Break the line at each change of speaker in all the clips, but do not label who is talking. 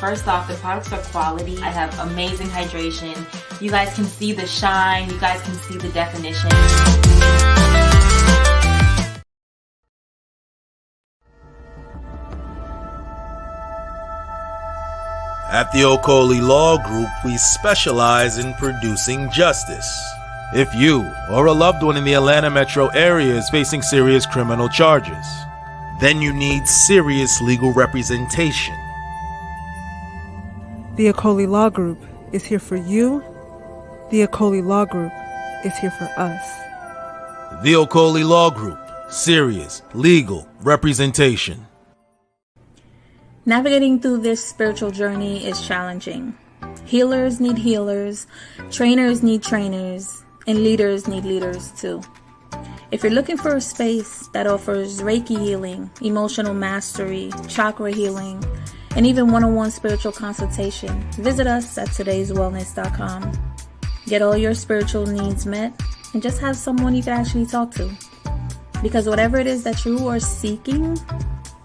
First off, the products are quality. I have amazing hydration. You guys can see the shine. You guys can see the definition.
At the Okoli Law Group, we specialize in producing justice. If you or a loved one in the Atlanta metro area is facing serious criminal charges, then you need serious legal representation.
The Okoli Law Group is here for you. The Okoli Law Group is here for us.
The Okoli Law Group, serious legal representation.
Navigating through this spiritual journey is challenging. Healers need healers, trainers need trainers, and leaders need leaders too. If you're looking for a space that offers Reiki healing, emotional mastery, chakra healing, and even one-on-one spiritual consultation, visit us at todayswellness.com. Get all your spiritual needs met and just have someone you can actually talk to. Because whatever it is that you are seeking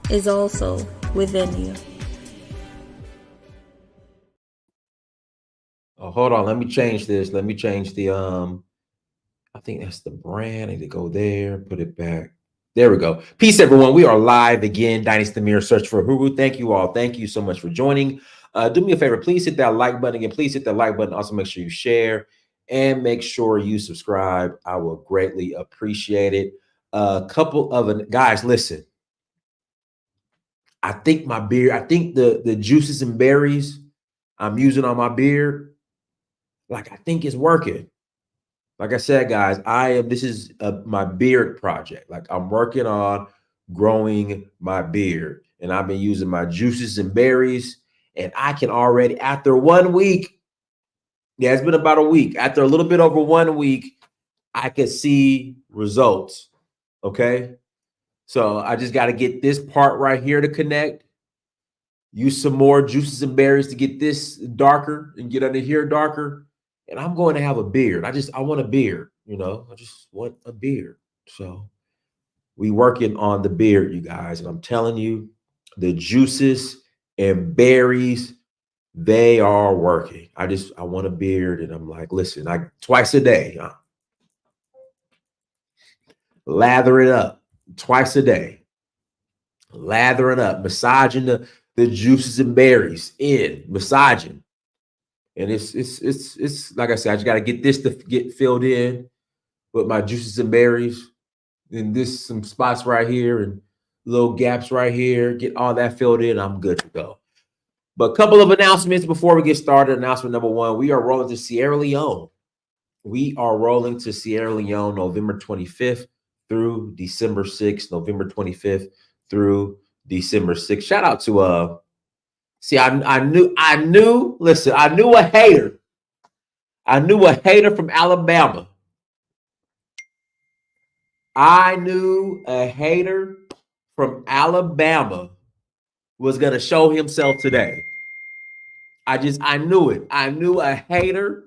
is also within you.
Oh, hold on. Let me change this. Let me change the I think that's the brand. I need to go there, put it back. There we go. Peace, everyone. We are live again. Dynasty Mirror, search for Huru. Thank you all. Thank you so much for joining. Do me a favor. Please hit that like button again. Please hit that like button. Also, make sure you share and make sure you subscribe. I will greatly appreciate it. A couple of guys, listen. I think my beard, I think the juices and berries I'm using on my beard, like I think it's working. Like I said, guys, this is my beard project. Like I'm working on growing my beard, and I've been using my juices and berries, and I can already, after 1 week, yeah, it's been about a week. After a little bit over 1 week, I can see results. Okay. So I just got to get this part right here to connect. Use some more juices and berries to get this darker and get under here darker. And I'm going to have a beard. I want a beard, you know. I just want a beard. So we working on the beard, you guys. And I'm telling you, the juices and berries, they are working. I want a beard. And I'm like, listen, twice a day, lather it up. Twice a day, lather it up, massaging the juices and berries in, massaging. And it's like I said, I just got to get this to get filled in with my juices and berries. And this, some spots right here and little gaps right here, get all that filled in. I'm good to go. But a couple of announcements before we get started. Announcement number one, we are rolling to Sierra Leone. We are rolling to Sierra Leone November 25th. Through December 6th, November 25th through December 6th. Shout out to see, I knew, listen, I knew a hater. I knew a hater from Alabama. I knew a hater from Alabama was gonna show himself today. I knew it. I knew a hater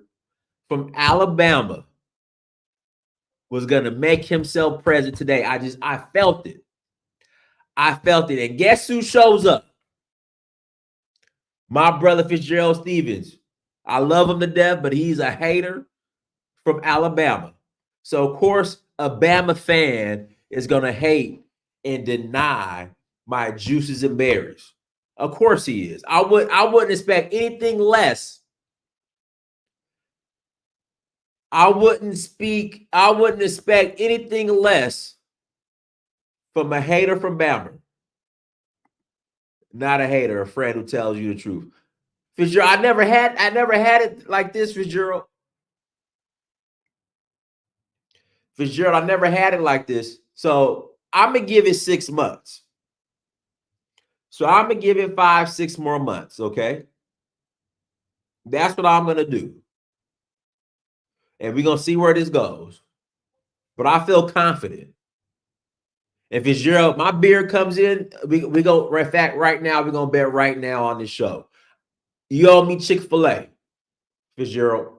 from Alabama was going to make himself present today. I felt it. I felt it. And guess who shows up? My brother Fitzgerald Stevens. I love him to death, but he's a hater from Alabama. So, of course, a Bama fan is going to hate and deny my juices and berries. Of course he is. I wouldn't expect anything less. I wouldn't expect anything less from a hater from Bama. Not a hater, a friend who tells you the truth. Fitzgerald, I never had it like this, Fitzgerald. Fitzgerald, I never had it like this. So I'm gonna give it 6 months. So I'm gonna give it 5-6 more months, okay? That's what I'm gonna do. And we're going to see where this goes. But I feel confident. If it's my beard comes in, we go, in fact, right now, we're going to bet right now on this show. You owe me Chick-fil-A, Fitzgerald.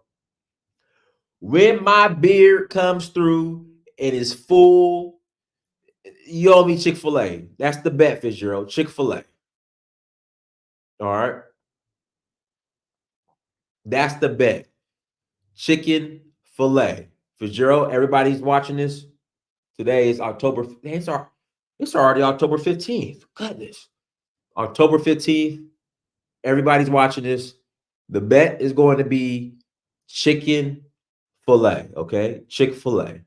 When my beard comes through and is full, you owe me Chick-fil-A. That's the bet, Fitzgerald. Chick-fil-A. All right. That's the bet. Chicken filet. Fitzgerald, everybody's watching this. Today is October. It's already October 15th. Goodness. October 15th. Everybody's watching this. The bet is going to be chicken filet. Okay. Chick-fil-A.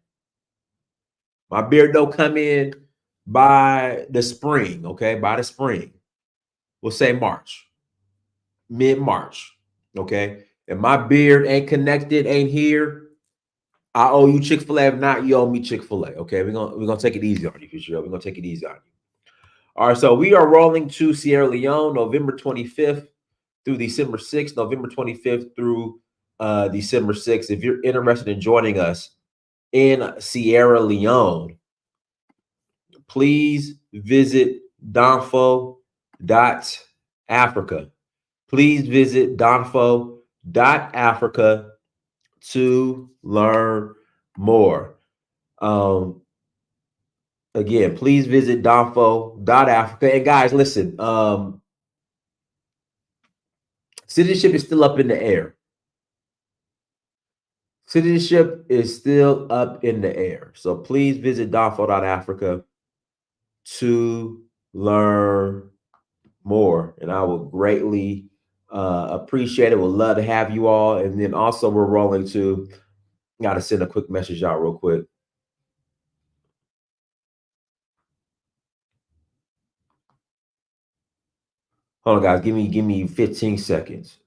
My beard don't come in by the spring. Okay. By the spring. We'll say March. Mid-March. Okay. If my beard ain't connected, ain't here, I owe you Chick-fil-A. If not, you owe me Chick-fil-A. Okay. We're gonna take it easy on you, for sure. We're gonna take it easy on you. All right, so we are rolling to Sierra Leone, November 25th through December 6th, November 25th through December 6th. If you're interested in joining us in Sierra Leone, please visit donfo.africa. Please visit donfo.africa to learn more. Again, please visit donfo.africa. And guys, listen, citizenship is still up in the air. Citizenship is still up in the air. So please visit donfo.africa to learn more. And I will greatly appreciate it. Would love to have you all. And then also we're rolling to, got to send a quick message out real quick. Hold on, guys. Give me 15 seconds.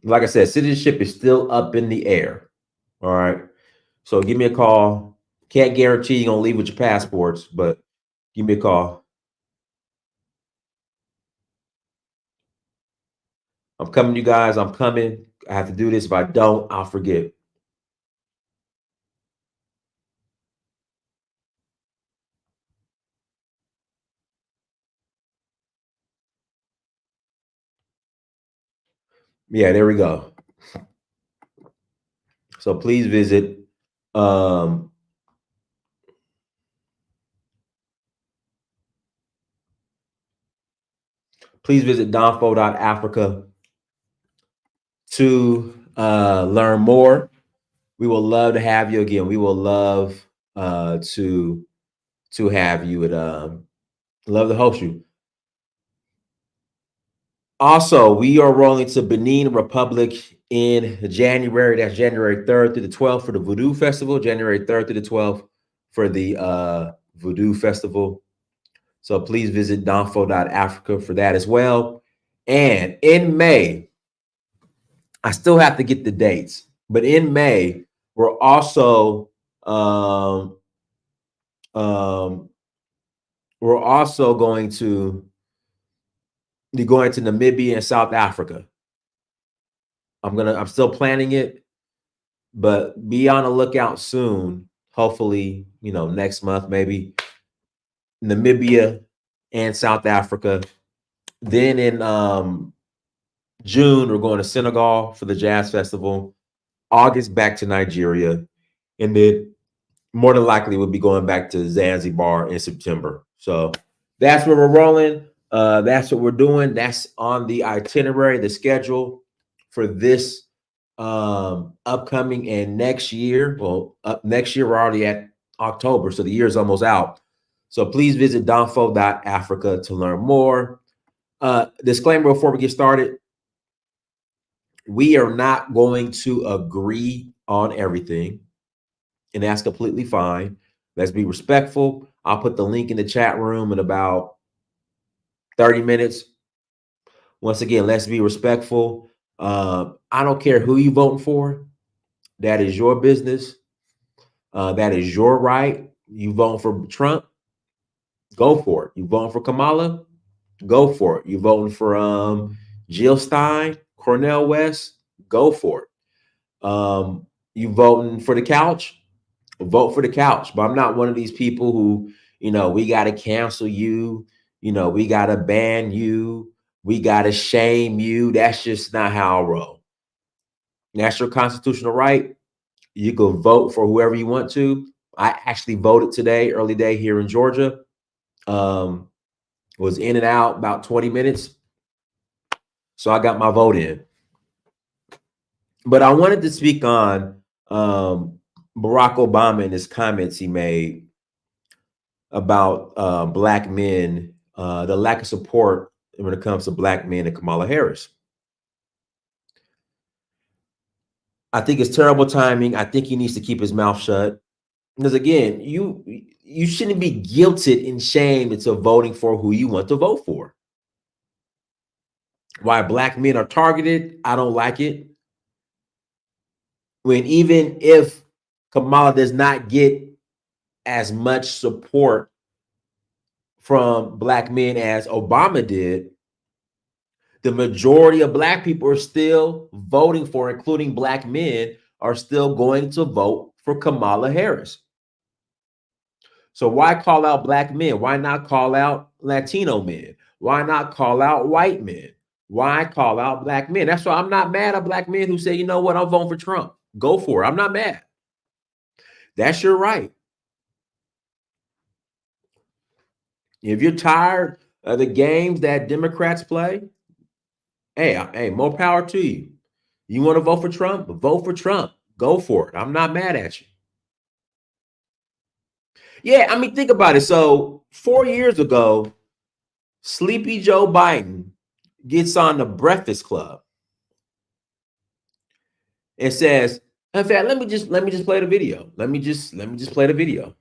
Like I said, citizenship is still up in the air. All right. So give me a call. Can't guarantee you're gonna leave with your passports, but give me a call. I'm coming, you guys. I'm coming. I have to do this. If I don't, I'll forget. Yeah, there we go. So please visit please visit donfo.africa to learn more. We will love to have you again. We will love to have you at love to host you. Also, we are rolling to Benin Republic in January. That's January 3rd through the 12th for the Voodoo Festival. January 3rd through the 12th for the Voodoo Festival. So please visit donfo.africa for that as well. And in May, I still have to get the dates, but in May, we're also going to be going to Namibia and South Africa. I'm still planning it, but be on the lookout soon. Hopefully, next month, maybe Namibia and South Africa. Then in June, we're going to Senegal for the Jazz Festival. August, back to Nigeria. And then more than likely, we'll be going back to Zanzibar in September. So that's where we're rolling. That's what we're doing. That's on the itinerary, the schedule for this upcoming and next year. Well, next year, we're already at October, so the year is almost out. So please visit donfo.africa to learn more. Disclaimer before we get started. We are not going to agree on everything, and that's completely fine. Let's be respectful. I'll put the link in the chat room in about 30 minutes. Once again, let's be respectful. I don't care who you voting for. That is your business. That is your right. You voting for Trump? Go for it. You voting for Kamala? Go for it. You voting for Jill Stein, Cornel West? Go for it. You voting for the couch? Vote for the couch. But I'm not one of these people who, we got to cancel you. We got to ban you. We got to shame you. That's just not how I roll. That's your constitutional right. You can vote for whoever you want to. I actually voted today, early day here in Georgia. Was in and out about 20 minutes. So I got my vote in. But I wanted to speak on Barack Obama and his comments he made about black men, the lack of support when it comes to black men and Kamala Harris. I think it's terrible timing. I think he needs to keep his mouth shut. Because again, you shouldn't be guilted and shamed into voting for who you want to vote for. Why black men are targeted, I don't like it. When even if Kamala does not get as much support from black men as Obama did, the majority of black people are still voting for, including black men, are still going to vote for Kamala Harris. So why call out black men? Why not call out Latino men? Why not call out white men? Why call out black men? That's why I'm not mad at black men who say, you know what, I'm voting for Trump. Go for it. I'm not mad. That's your right. If you're tired of the games that Democrats play, hey, more power to you. You want to vote for Trump? Vote for Trump. Go for it. I'm not mad at you. Yeah, I mean, think about it. So 4 years ago, Sleepy Joe Biden gets on the Breakfast Club and says, in fact, let me just play the video. Let me just play the video.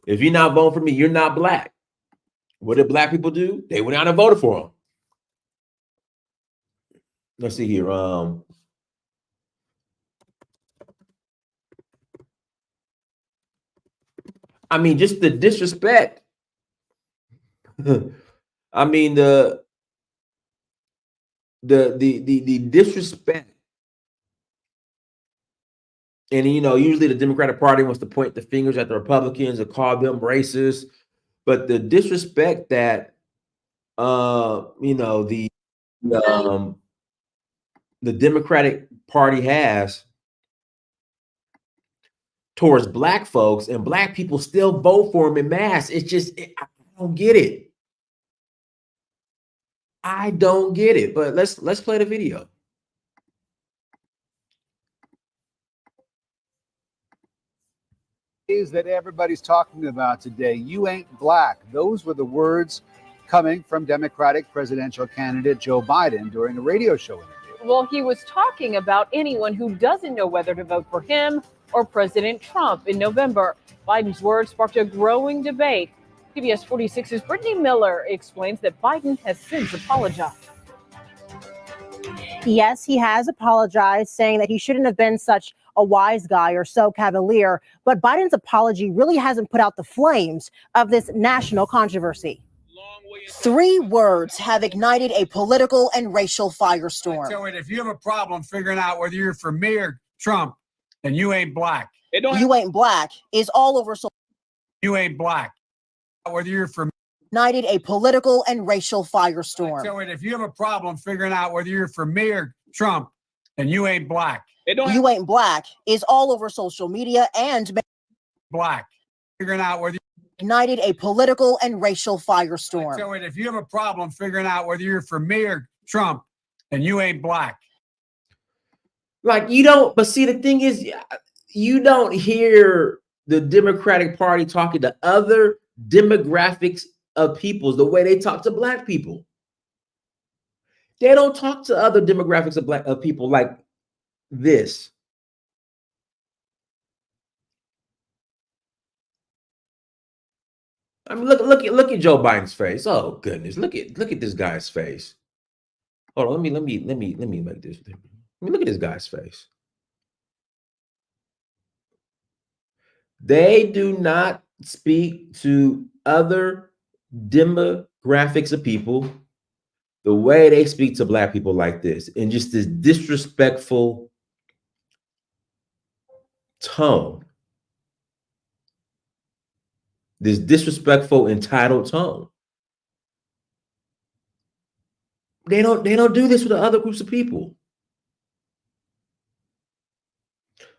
If you're not voting for me, you're not black. What did black people do? They went out and voted for him. Let's see here. I mean, just the disrespect. I mean, the disrespect. And you know, usually the Democratic Party wants to point the fingers at the Republicans and call them racist, but the disrespect that you know, the Democratic Party has towards black folks, and black people still vote for them in mass. It's just, I don't get it. I don't get it. But let's play the video.
That everybody's talking about today. You ain't black. Those were the words coming from Democratic presidential candidate Joe Biden during a radio show interview.
Well, he was talking about anyone who doesn't know whether to vote for him or President Trump in November. Biden's words sparked a growing debate. PBS 46's Brittany Miller explains that Biden has since apologized.
Yes, he has apologized, saying that he shouldn't have been such a wise guy or so cavalier. But Biden's apology really hasn't put out the flames of this national controversy. 3 words have ignited a political and racial firestorm.
So if you have a problem figuring out whether you're for me or Trump, then you ain't black.
You ain't black is all over social.
You ain't black. Whether you're for
ignited a political and racial firestorm.
So if you have a problem figuring out whether you're for me or Trump, then you ain't black.
You ain't black is all over social media and
black. Figuring out whether
ignited a political and racial firestorm.
So if you have a problem figuring out whether you're for me or Trump, then you ain't black.
Like, you don't, but see, the thing is, you don't hear the Democratic Party talking to other demographics of peoples the way they talk to black people. They don't talk to other demographics of people like this. I mean, look at Joe Biden's face. Oh goodness, look at this guy's face. Hold on, let me make this. Let me look at this guy's face. They do not speak to other demographics of people the way they speak to black people like this, in just this disrespectful tone, this disrespectful, entitled tone. They don't do this with the other groups of people.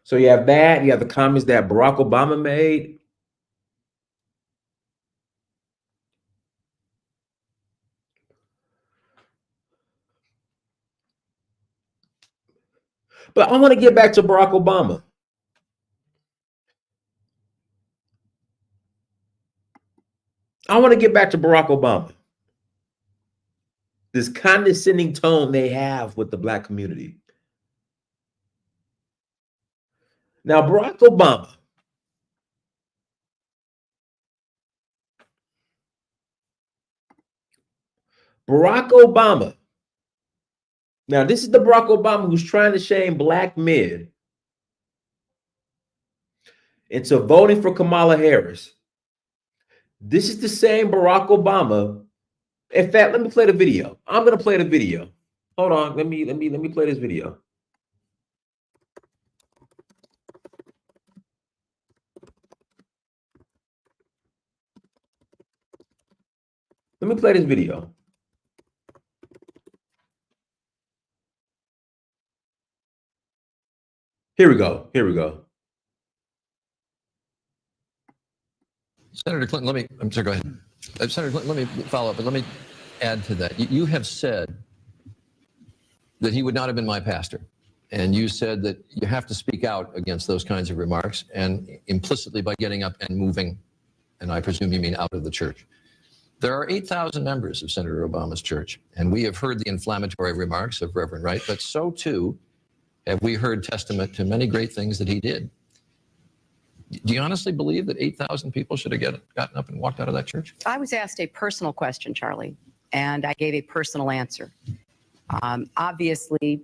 So you have that. You have the comments that Barack Obama made. But I want to get back to Barack Obama. This condescending tone they have with the black community. Now, Barack Obama. Now, this is the Barack Obama who's trying to shame black men into voting for Kamala Harris. This is the same Barack Obama. In fact, let me play the video. I'm going to play the video. Hold on. Let me play this video. Let me play this video. Here we go.
Senator Clinton, I'm sorry, go ahead. Senator Clinton, let me follow up, but let me add to that. You have said that he would not have been my pastor. And you said that you have to speak out against those kinds of remarks, and implicitly by getting up and moving, and I presume you mean out of the church. There are 8,000 members of Senator Obama's church, and we have heard the inflammatory remarks of Reverend Wright, but so too have we heard testament to many great things that he did. Do you honestly believe that 8,000 people should have gotten up and walked out of that church?
I was asked a personal question, Charlie, and I gave a personal answer. Obviously,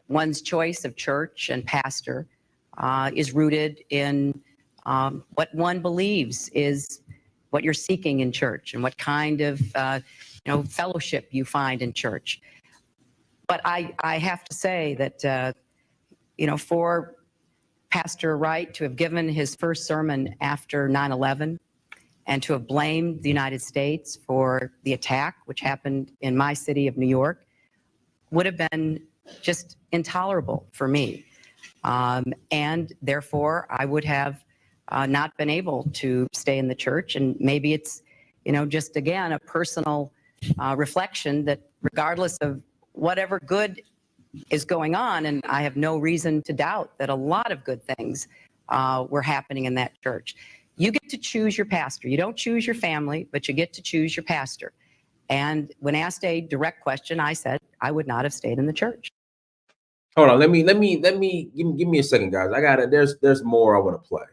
one's choice of church and pastor is rooted in what one believes is what you're seeking in church and what kind of fellowship you find in church. But I have to say that for Pastor Wright to have given his first sermon after 9/11 and to have blamed the United States for the attack, which happened in my city of New York, would have been just intolerable for me. And therefore, I would have not been able to stay in the church. And maybe it's, just again, a personal reflection that regardless of whatever good is going on, and I have no reason to doubt that a lot of good things were happening in that church. You get to choose your pastor. You don't choose your family, but you get to choose your pastor. And when asked a direct question, I said I would not have stayed in the church.
Hold on. Let me give me a second, guys. There's more I want to play,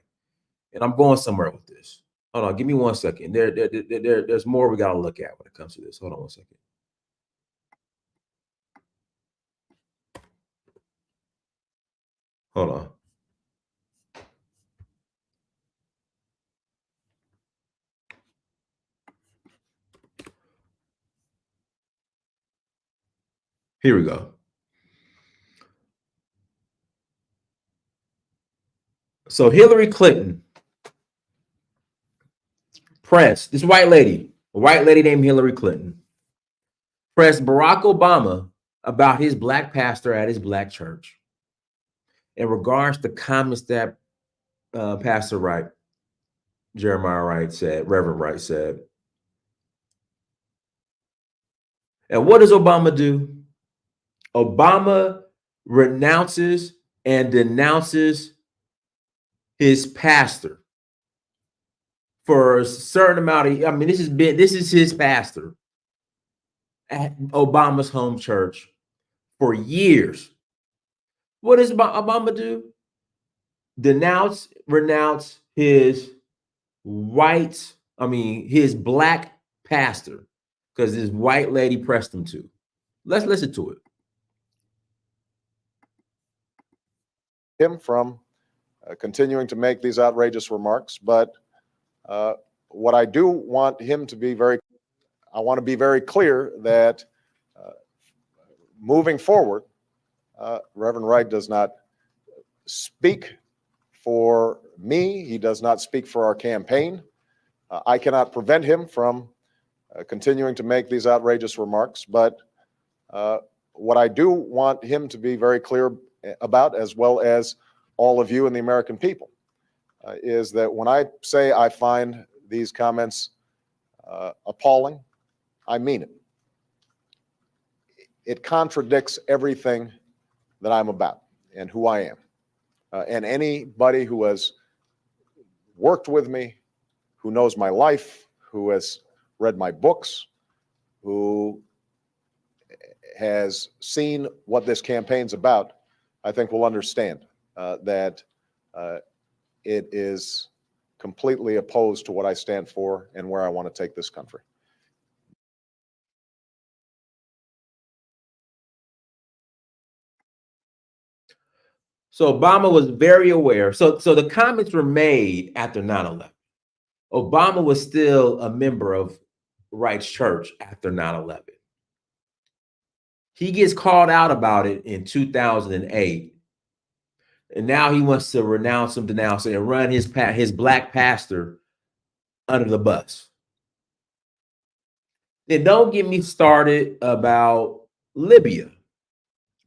and I'm going somewhere with this. Hold on. Give me 1 second. There's more we got to look at when it comes to this. Hold on 1 second. Hold on. Here we go. So Hillary Clinton pressed this a white lady named Hillary Clinton, pressed Barack Obama about his black pastor at his black church in regards to comments that Pastor Wright, Jeremiah Wright said, Reverend Wright said. And what does Obama do? Obama renounces and denounces his pastor for a certain amount of, this is his pastor at Obama's home church for years. What does Obama do? Renounce his his black pastor because this white lady pressed him to. Let's listen to it.
Him from continuing to make these outrageous remarks, but what I do want him to be I want to be very clear that moving forward, Reverend Wright does not speak for me. He does not speak for our campaign. I cannot prevent him from continuing to make these outrageous remarks, but what I do want him to be very clear about, as well as all of you and the American people, is that when I say I find these comments appalling, I mean it. It contradicts everything that I'm about. and who I am. And anybody who has worked with me, who knows my life, who has read my books, who has seen what this campaign's about, I think will understand that it is completely opposed to what I stand for and where I want to take this country.
So Obama was very aware. So the comments were made after 9/11. Obama was still a member of Wright's Church after 9/11. He gets called out about it in 2008. And now he wants to renounce him, denounce it, and run his black pastor under the bus. Then don't get me started about Libya.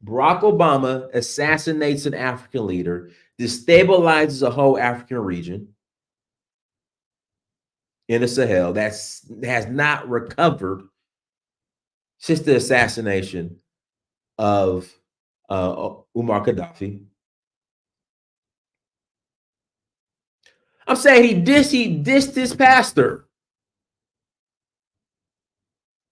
Barack Obama assassinates an African leader, destabilizes a whole African region in the Sahel that has not recovered since the assassination of Umar Gaddafi. I'm saying he dissed his pastor.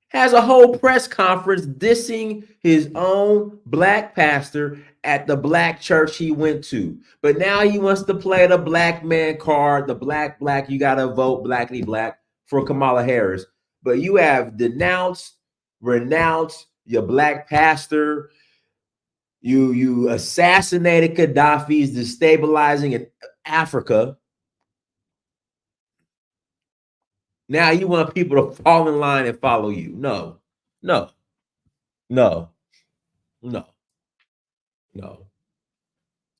Has a whole press conference dissing his own black pastor at the black church he went to. But now he wants to play the black man card, the black, you got to vote blackity black for Kamala Harris. But you have renounced your black pastor. You assassinated Gaddafi's destabilizing in Africa. Now you want people to fall in line and follow you. No.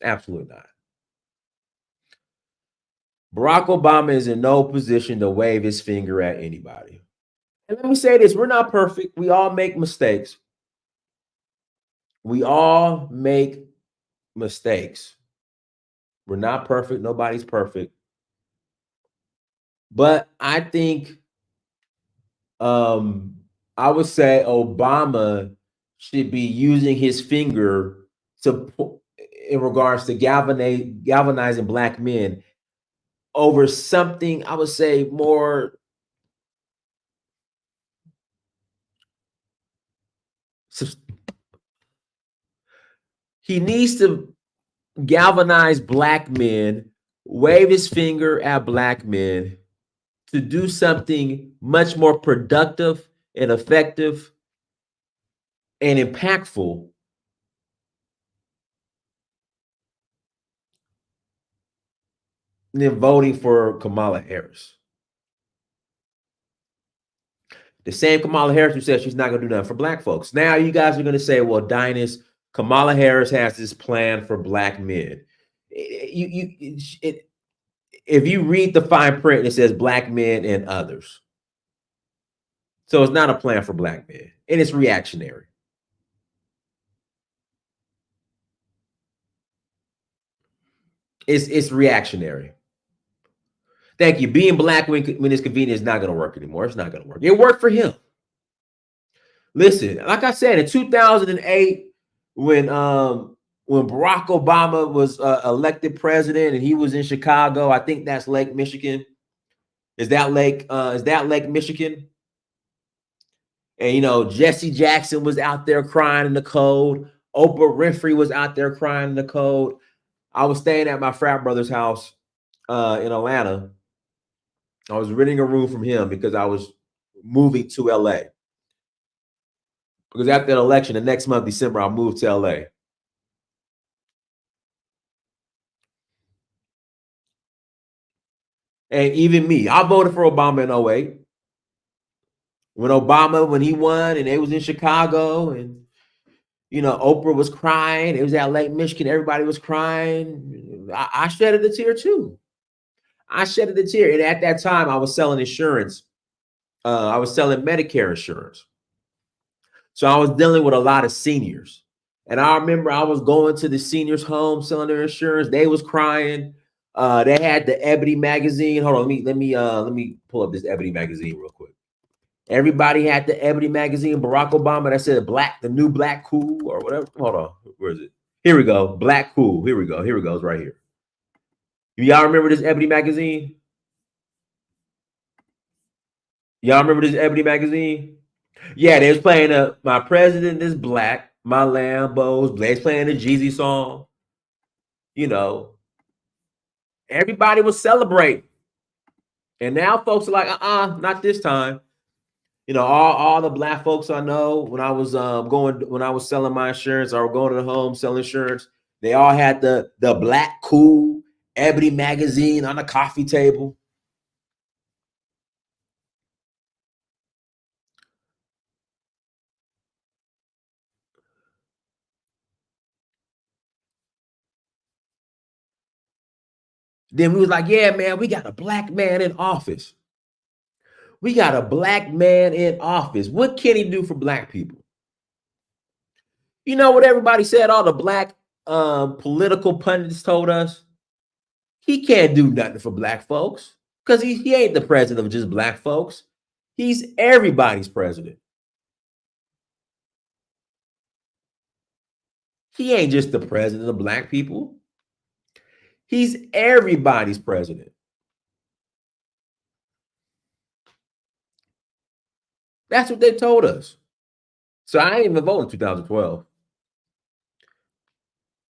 Absolutely not. Barack Obama is in no position to wave his finger at anybody. And let me say this, we're not perfect. We all make mistakes. We're not perfect. Nobody's perfect. But I think I would say Obama should be using his finger in regards to galvanizing black men over something, I would say, more he needs to galvanize black men, wave his finger at black men to do something much more productive and effective and impactful than voting for Kamala Harris. The same Kamala Harris who said she's not going to do nothing for black folks. Now you guys are going to say, well, Dynas, Kamala Harris has this plan for black men. If you read the fine print, it says black men and others. So it's not a plan for black men, and it's reactionary. It's reactionary. Thank you. Being black when it's convenient is not going to work anymore. It's not going to work. It worked for him. Listen, like I said, in 2008, when Barack Obama was elected president and he was in Chicago, I think that's Lake Michigan. Is that Lake Michigan? And, you know, Jesse Jackson was out there crying in the cold. Oprah Winfrey was out there crying in the cold. I was staying at my frat brother's house in Atlanta. I was renting a room from him because I was moving to LA. Because after the election, the next month, December, I moved to LA. And even me, I voted for Obama in 08. When he won and they was in Chicago and, you know, Oprah was crying. It was at Lake Michigan. Everybody was crying. I shedded a tear too. I shedded a tear. And at that time, I was selling insurance. I was selling Medicare insurance. So I was dealing with a lot of seniors. And I remember I was going to the seniors' home selling their insurance. They was crying. They had the Ebony magazine. Hold on, let me pull up this Ebony magazine real quick. Everybody had the Ebony magazine. Barack Obama that said the new black cool or whatever. Hold on, where is it? Here we go. Black Cool. Here we go. Here it goes right here. Y'all remember this Ebony magazine? Y'all remember this Ebony magazine? Yeah, they was playing My President is Black, My Lambos. They was playing the Jeezy song. You know, everybody was celebrating. And now folks are like, not this time. You know, all the black folks I know, when I was selling my insurance or going to the home selling insurance, they all had the Black Cool Ebony magazine on the coffee table. Then we was like, yeah, man, we got a black man in office. We got a black man in office. What can he do for black people? You know what everybody said? All the black political pundits told us? He can't do nothing for black folks because he ain't the president of just black folks. He's everybody's president. He ain't just the president of black people. He's everybody's president. That's what they told us. So I ain't even vote in 2012.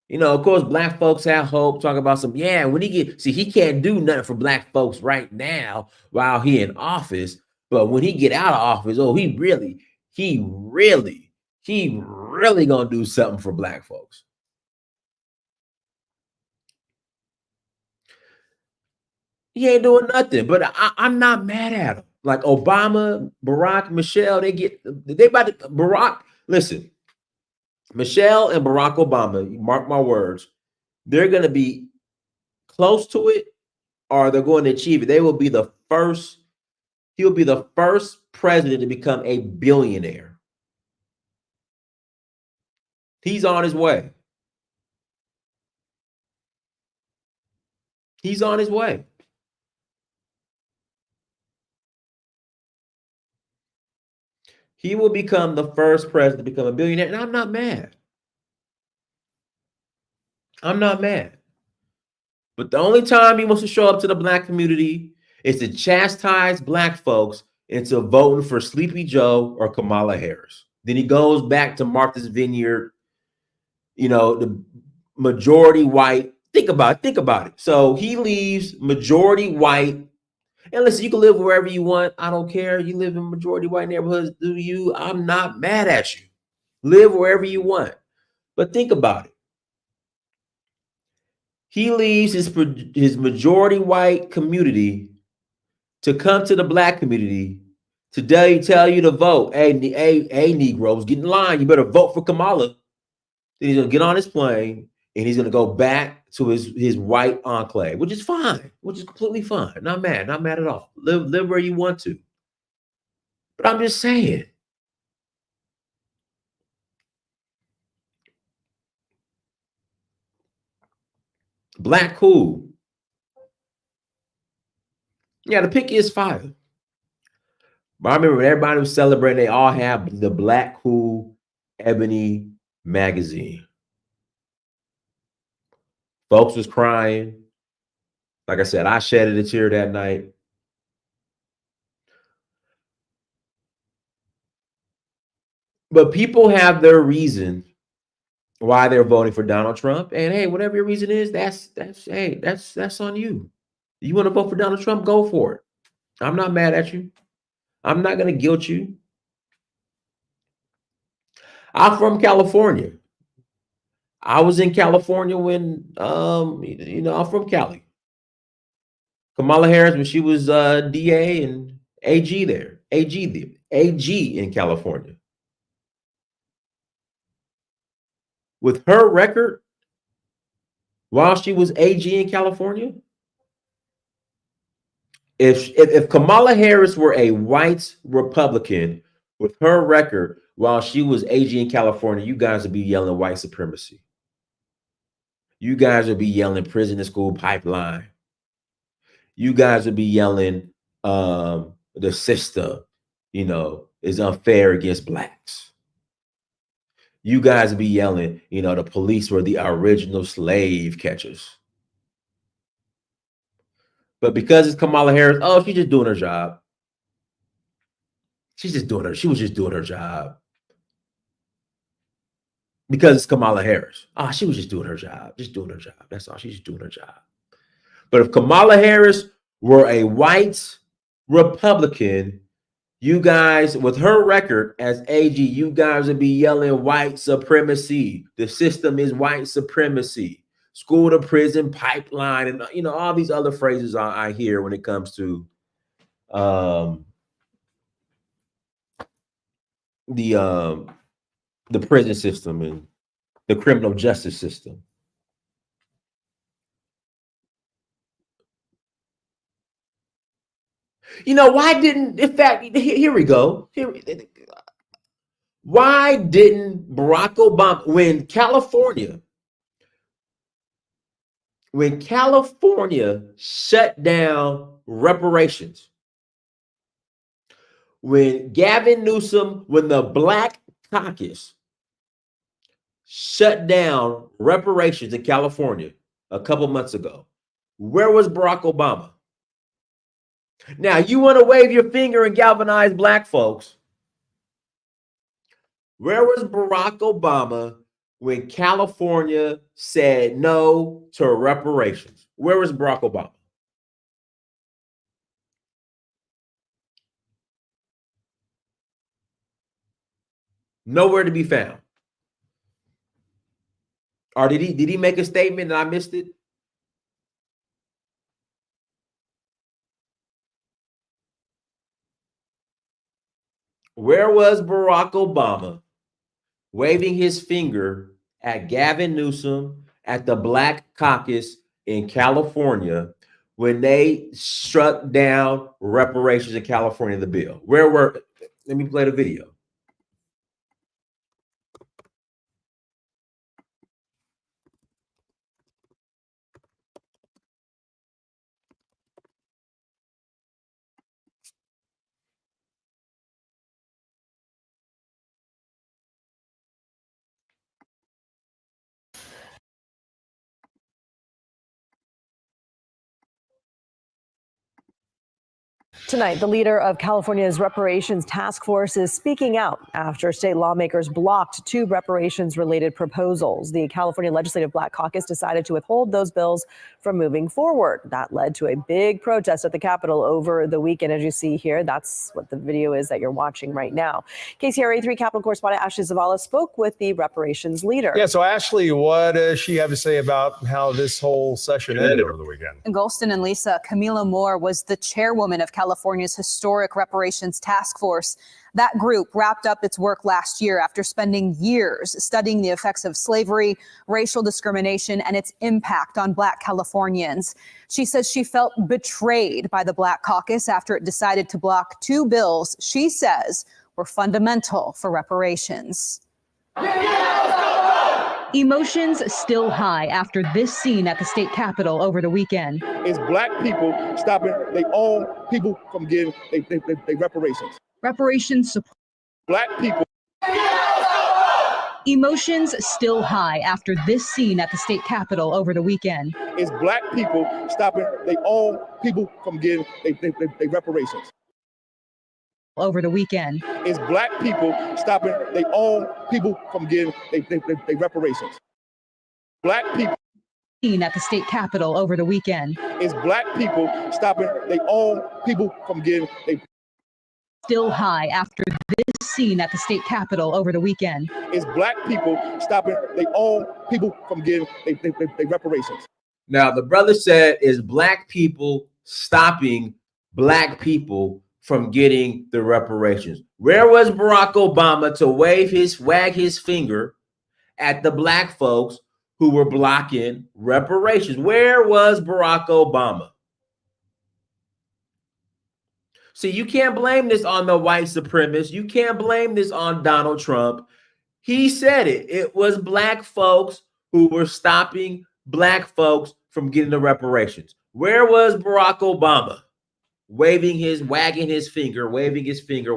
You know, of course, black folks have hope, talk about when he can't do nothing for black folks right now while he in office. But when he get out of office, he really gonna do something for black folks. He ain't doing nothing, but I'm not mad at him. Like Obama, Barack, Michelle, listen, Michelle and Barack Obama, mark my words, they're going to be close to it or they're going to achieve it. He'll be the first president to become a billionaire. He's on his way. He's on his way. He will become the first president to become a billionaire, and I'm not mad. I'm not mad. But the only time he wants to show up to the black community is to chastise black folks into voting for Sleepy Joe or Kamala Harris. Then he goes back to Martha's Vineyard, you know, the majority white. Think about it. So he leaves majority white. And listen, you can live wherever you want. I don't care. You live in majority white neighborhoods, do you? I'm not mad at you. Live wherever you want. But think about it. He leaves his majority white community to come to the black community to tell you to vote. Hey, Negroes, get in line. You better vote for Kamala. Then he's going to get on his plane and he's going to go back to his white enclave, which is fine, which is completely fine. Not mad at all. Live where you want to. But I'm just saying. Black Cool. Yeah, the pick is fire. But I remember when everybody was celebrating, they all have the Black Cool Ebony magazine. Folks was crying. Like I said, I shedded a tear that night. But people have their reason why they're voting for Donald Trump. And hey, whatever your reason is, that's on you. You want to vote for Donald Trump? Go for it. I'm not mad at you. I'm not going to guilt you. I'm from California. I was in California when, I'm from Cali. Kamala Harris, when she was DA and AG there, AG in California. With her record, while she was AG in California, if Kamala Harris were a white Republican with her record while she was AG in California, you guys would be yelling white supremacy. You guys would be yelling prison to school pipeline. You guys would be yelling the system, is unfair against blacks. you guys would be yelling, you know, the police were the original slave catchers. But because it's Kamala Harris, oh, she's just doing her job. She was just doing her job. Because it's Kamala Harris. Oh, she was just doing her job. Just doing her job. That's all. She's just doing her job. But if Kamala Harris were a white Republican, you guys, with her record as AG, you guys would be yelling white supremacy. The system is white supremacy. School to prison pipeline, and you know all these other phrases I hear when it comes to the prison system and the criminal justice system. You know, why didn't, in fact, here we go. Why didn't Barack Obama, when California shut down reparations, when Gavin Newsom, when the Black Caucus shut down reparations in California a couple months ago, where was Barack Obama? Now, you want to wave your finger and galvanize black folks. Where was Barack Obama when California said no to reparations? Where was Barack Obama? Nowhere to be found. Or did he make a statement and I missed it? Where was Barack Obama waving his finger at Gavin Newsom, at the Black Caucus in California when they struck down reparations in California, the bill? Let me play the video.
Tonight, the leader of California's reparations task force is speaking out after state lawmakers blocked two reparations-related proposals. The California Legislative Black Caucus decided to withhold those bills from moving forward. That led to a big protest at the Capitol over the weekend, as you see here. That's what the video is that you're watching right now. KCRA 3 Capitol correspondent Ashley Zavala spoke with the reparations leader.
Yeah, so Ashley, what does she have to say about how this whole session ended over the weekend?
And Golston and Lisa, Camila Moore was the chairwoman of California's Historic Reparations Task Force. That group wrapped up its work last year after spending years studying the effects of slavery, racial discrimination, and its impact on Black Californians. She says she felt betrayed by the Black Caucus after it decided to block two bills she says were fundamental for reparations.
Emotions still high after this scene at the state capitol over the weekend.
It's Black people stopping their own people from getting their reparations.
Reparations support.
Black people.
Emotions still high after this scene at the state capitol over the weekend.
It's Black people stopping their own people from getting their reparations.
Over the weekend.
It's Black people stopping their own people from getting their reparations. Black people.
At the state capitol over the weekend.
It's Black people stopping their own people from getting
still high after this scene at the state capitol over the weekend.
It's Black people stopping their own people from getting their reparations.
Now, the brother said is Black people stopping Black people from getting the reparations. Where was Barack Obama to wag his finger at the Black folks who were blocking reparations? Where was Barack Obama? See, you can't blame this on the white supremacists. You can't blame this on Donald Trump. He said it. It was Black folks who were stopping Black folks from getting the reparations. Where was Barack Obama? Wagging his finger, wagging his finger.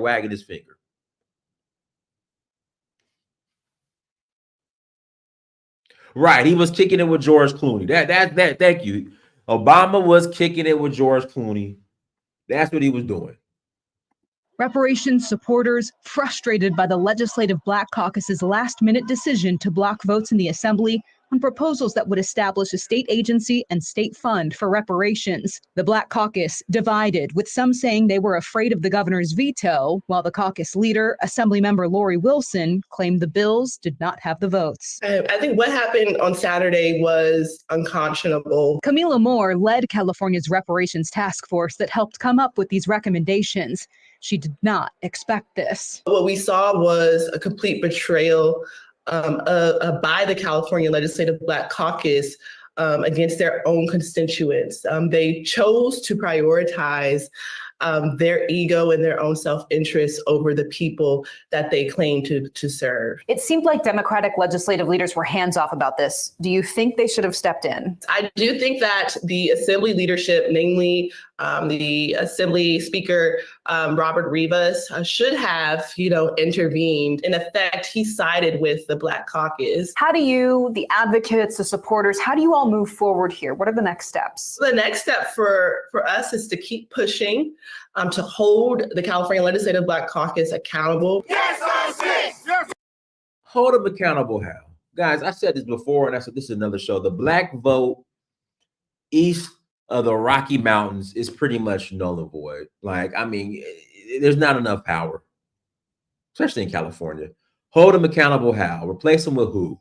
Right. He was kicking it with George Clooney. That. Thank you. Obama was kicking it with George Clooney. That's what he was doing.
Reparations supporters frustrated by the Legislative Black Caucus's last-minute decision to block votes in the Assembly on proposals that would establish a state agency and state fund for reparations. The Black Caucus divided, with some saying they were afraid of the governor's veto, while the caucus leader, Assemblymember Lori Wilson, claimed the bills did not have the votes.
I think what happened on Saturday was unconscionable.
Kamala Moore led California's reparations task force that helped come up with these recommendations. She did not expect this.
What we saw was a complete betrayal by the California Legislative Black Caucus against their own constituents. They chose to prioritize their ego and their own self-interest over the people that they claim to serve.
It seemed like Democratic legislative leaders were hands-off about this. Do you think they should have stepped in?
I do think that the Assembly leadership, namely the Assembly Speaker, Robert Rivas, should have, intervened. In effect, he sided with the Black Caucus.
How do you, the advocates, the supporters, how do you all move forward here? What are the next steps?
The next step for us is to keep pushing to hold the California Legislative Black Caucus accountable.
Yes. Hold them accountable how? Guys, I said this before, and I said this is another show. The Black vote east of the Rocky Mountains is pretty much null and void. There's not enough power, especially in California. Hold them accountable how? Replace them with who?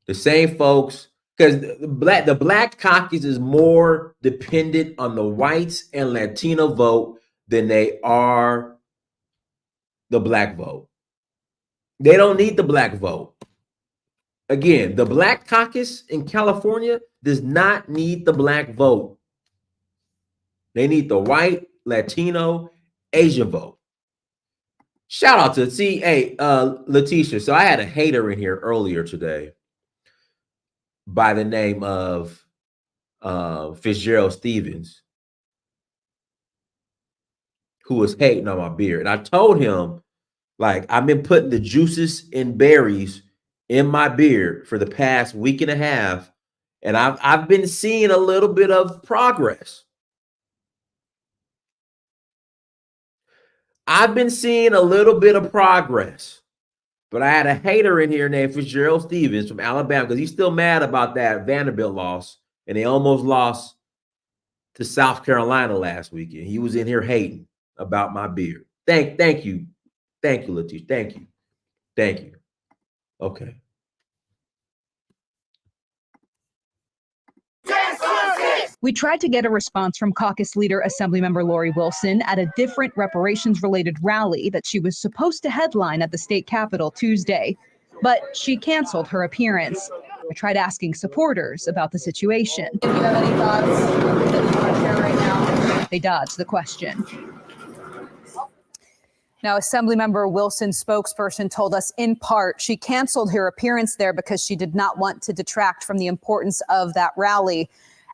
The same folks, because the Black Caucus is more dependent on the whites and Latino vote than they are the Black vote. They don't need the Black vote. Again, the Black Caucus in California does not need the Black vote. They need the white, Latino, Asian vote. Shout out to Letitia. So I had a hater in here earlier today by the name of Fitzgerald Stevens, who was hating on my beard. And I told him, I've been putting the juices and berries in my beard for the past week and a half, and I've been seeing a little bit of progress. I've been seeing a little bit of progress. But I had a hater in here named Fitzgerald Stevens from Alabama because he's still mad about that Vanderbilt loss, and they almost lost to South Carolina last weekend. He was in here hating about my beard. Thank you. Thank you, Letitia. Thank you. Okay.
We tried to get a response from caucus leader Assemblymember Lori Wilson at a different reparations-related rally that she was supposed to headline at the state capitol Tuesday, but she canceled her appearance. I tried asking supporters about the situation.
Do you have any thoughts that you want to share right now?
They dodged the question.
Now, Assemblymember Wilson's spokesperson told us in part she canceled her appearance there because she did not want to detract from the importance of that rally.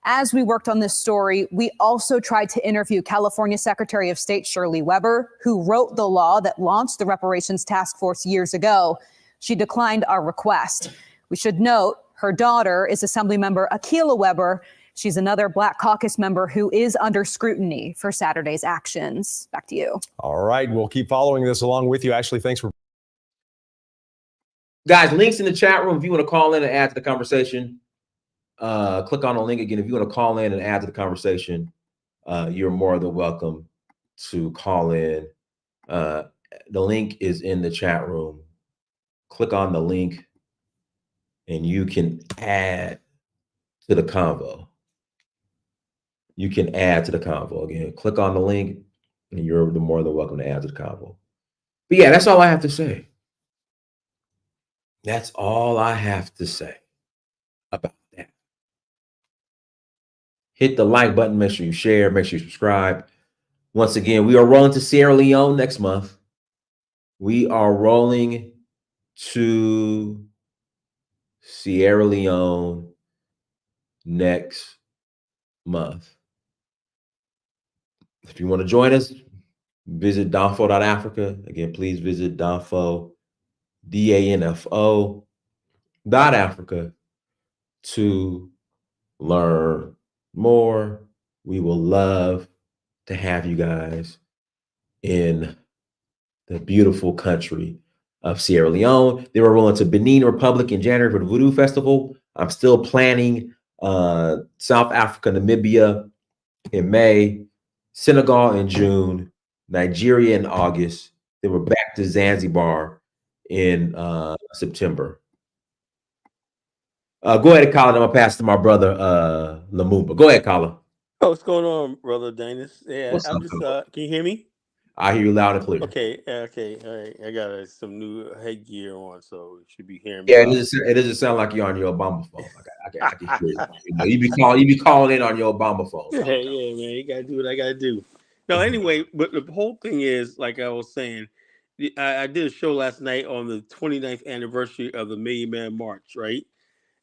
As we worked on this story, we also tried to interview California Secretary of State Shirley Weber, who wrote the law that launched the reparations task force years ago. She declined our request. We should note her daughter is Assemblymember Akilah Weber. She's another Black Caucus member who is under scrutiny for Saturday's actions. Back to you.
All right. We'll keep following this along with you. Ashley, thanks for.
Guys, links in the chat room if you want to call in and add to the conversation. Click on the link again. If you want to call in and add to the conversation, you're more than welcome to call in. The link is in the chat room. Click on the link and you can add to the convo. You can add to the convo. Again, click on the link and you're more than welcome to add to the convo. But yeah, that's all I have to say. That's all I have to say about that. Hit the like button. Make sure you share. Make sure you subscribe. Once again, we are rolling to Sierra Leone next month. We are rolling to Sierra Leone next month. If you want to join us, visit danfo.africa. Again, please visit danfo, DANFO. Africa to learn more. We will love to have you guys in the beautiful country of Sierra Leone. They were rolling to Benin Republic in January for the Voodoo Festival. I'm still planning South Africa, Namibia in May, Senegal in June, Nigeria in August. Then we're back to Zanzibar in September. Go ahead, Colin. I'm gonna pass to my brother Lumumba. Go ahead, Colin.
Oh, what's going on, brother Danis? Yeah,
What's
I'm
up,
just.
Colin?
Can you hear me?
I hear you loud and clear.
Okay, okay, all right. I got some new headgear on, so you should be hearing me.
Yeah,
Loud.
it doesn't sound like you're on your Obama phone. I can hear you. You be calling in on your Obama phone.
Yeah, yeah, man. You gotta do what I gotta do. No, anyway, but the whole thing is, like I was saying, I did a show last night on the 29th anniversary of the Million Man March, right?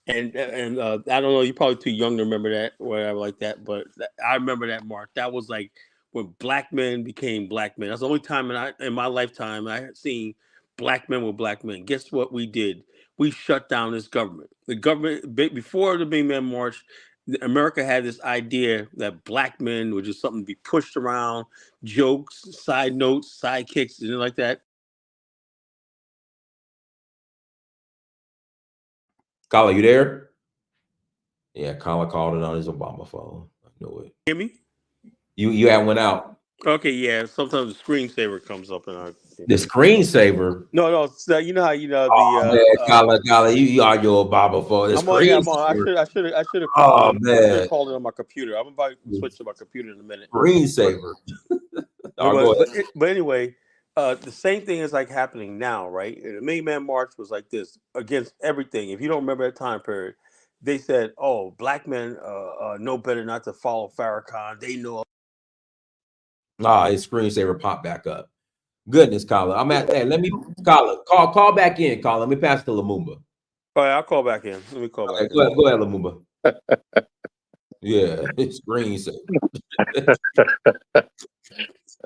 And I don't know, you're probably too young to remember that or whatever like that, but I remember that march. That was like when black men became black men. That's the only time in my lifetime I had seen black men with black men. Guess what we did? We shut down this government. The government before the Big Man March, America had this idea that black men were just something to be pushed around, jokes, side notes, sidekicks, and like that.
Kala, you there? Yeah, Kala called it on his Obama phone. I know it.
Hear me?
You had went out.
Okay, yeah. Sometimes the screensaver comes up and I.
The screensaver.
No. So you know how
Oh man, Kala, you on your Obama phone. The
I'm on. Yeah, I'm
screensaver.
on. I should have.
Oh
I should
man,
have called it on my computer. I'm about to switch to my computer in a minute.
screensaver. Go ahead.
But anyway, the same thing is like happening now, right? And the Million Man March was like this against everything. If you don't remember that time period, they said, "Oh, black men know better not to follow Farrakhan. They know."
His screensaver popped back up. Goodness, Kala. I'm at. Hey, let me call back in, Kala. Let me pass to Lumumba.
All right, I'll call back in. Let me call back.
Go ahead, Lumumba. Yeah, screensaver.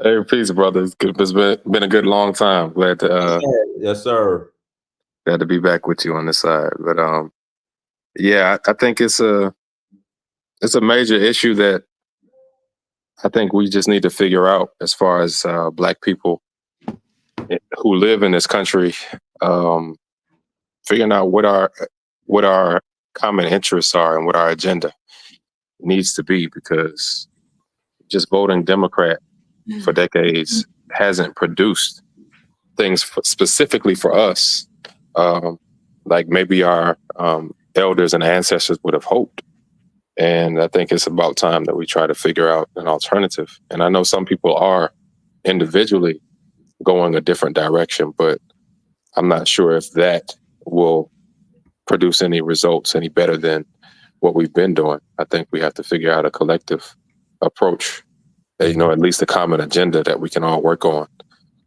Hey, peace, brother. It's been a good long time. Glad to
yes, sir.
Glad to be back with you on this side. But yeah, I think it's a major issue that I think we just need to figure out as far as black people who live in this country, figuring out what our common interests are and what our agenda needs to be, because just voting Democrat for decades hasn't produced things specifically for us, like maybe our elders and ancestors would have hoped. And I think it's about time that we try to figure out an alternative. And I know some people are individually going a different direction, but I'm not sure if that will produce any results any better than what we've been doing. I think we have to figure out a collective approach, at least a common agenda that we can all work on.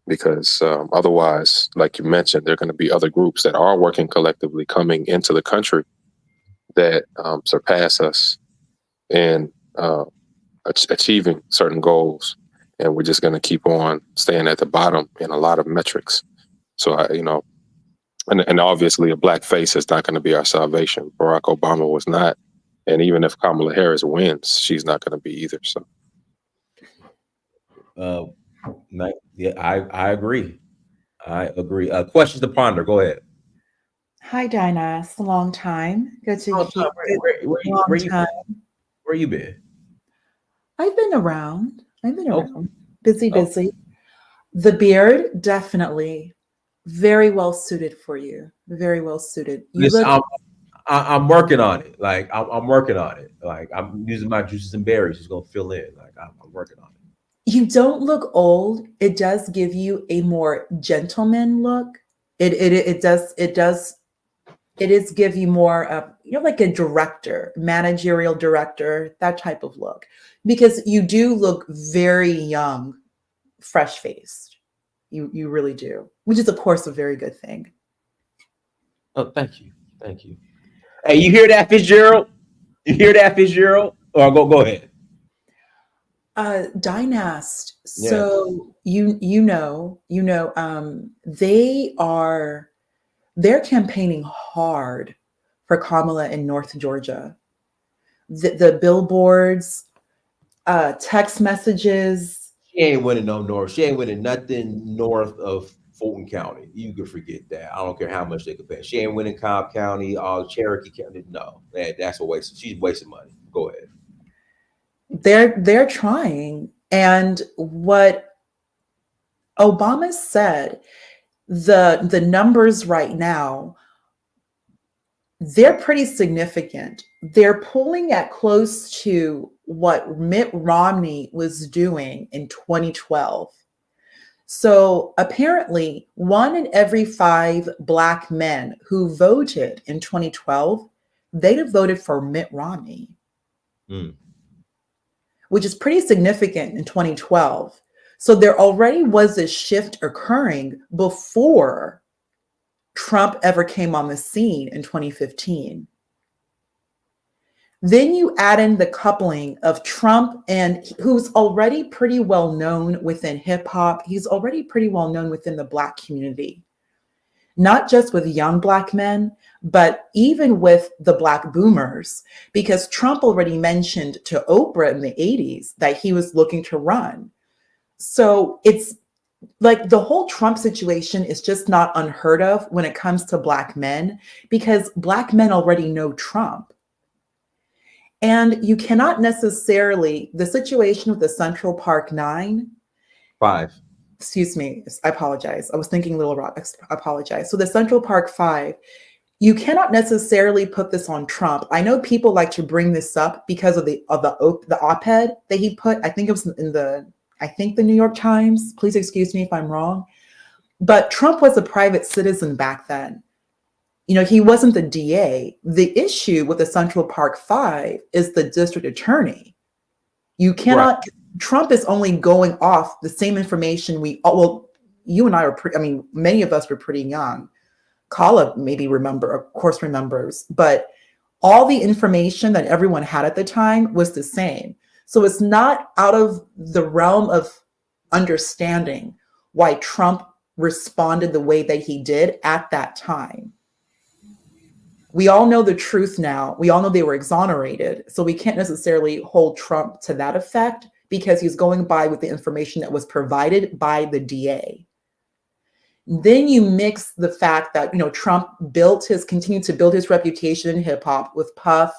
Because otherwise, like you mentioned, there are going to be other groups that are working collectively coming into the country that surpass us in achieving certain goals. And we're just going to keep on staying at the bottom in a lot of metrics. So, and obviously a black face is not going to be our salvation. Barack Obama was not. And even if Kamala Harris wins, she's not going to be either. So.
Yeah, I agree. I agree. Questions to ponder. Go ahead.
Hi, Dinas. Long time. Good to hear.
Where you been?
I've been around. Busy. The beard, definitely very well suited for you. Very well suited.
I'm working on it. Like I'm working on it. Like I'm using my juices and berries. Just gonna fill in. Like I'm working on it.
You don't look old. It does give you a more gentleman look. It does give you more of, like a director, managerial director, that type of look, because you do look very young, fresh faced. You really do, which is of course a very good thing.
Oh, thank you. Hey, you hear that, Fitzgerald? Or go ahead.
Dynast. So they are They're campaigning hard for Kamala in North Georgia. The billboards, text messages.
She ain't winning no north. She ain't winning nothing north of Fulton County. You can forget that. I don't care how much they could pay. She ain't winning Cobb County, Cherokee County. No, that's a waste. She's wasting money. Go ahead.
They're trying. And what Obama said, the numbers right now, they're pretty significant. They're pulling at close to what Mitt Romney was doing in 2012. So apparently, 1 in every 5 Black men who voted in 2012, they'd have voted for Mitt Romney, which is pretty significant in 2012. So there already was a shift occurring before Trump ever came on the scene in 2015. Then you add in the coupling of Trump, and who's already pretty well known within hip hop. He's already pretty well known within the Black community, not just with young Black men, but even with the Black boomers, because Trump already mentioned to Oprah in the 80s that he was looking to run. So it's like the whole Trump situation is just not unheard of when it comes to Black men, because Black men already know Trump. And you cannot necessarily, the situation with the Central Park
5.
Excuse me, I apologize. I was thinking Little Rock, I apologize. So the Central Park 5, you cannot necessarily put this on Trump. I know people like to bring this up because of the op-ed that he put. I think it was in the New York Times. Please excuse me if I'm wrong. But Trump was a private citizen back then. You know, he wasn't the DA. The issue with the Central Park 5 is the district attorney. You cannot, right. Trump is only going off the same information you and I were, many of us were pretty young. Kala maybe of course remembers, but all the information that everyone had at the time was the same. So it's not out of the realm of understanding why Trump responded the way that he did at that time. We all know the truth now. We all know they were exonerated. So we can't necessarily hold Trump to that effect because he's going by with the information that was provided by the DA. Then you mix the fact that, Trump continued to build his reputation in hip hop with Puff,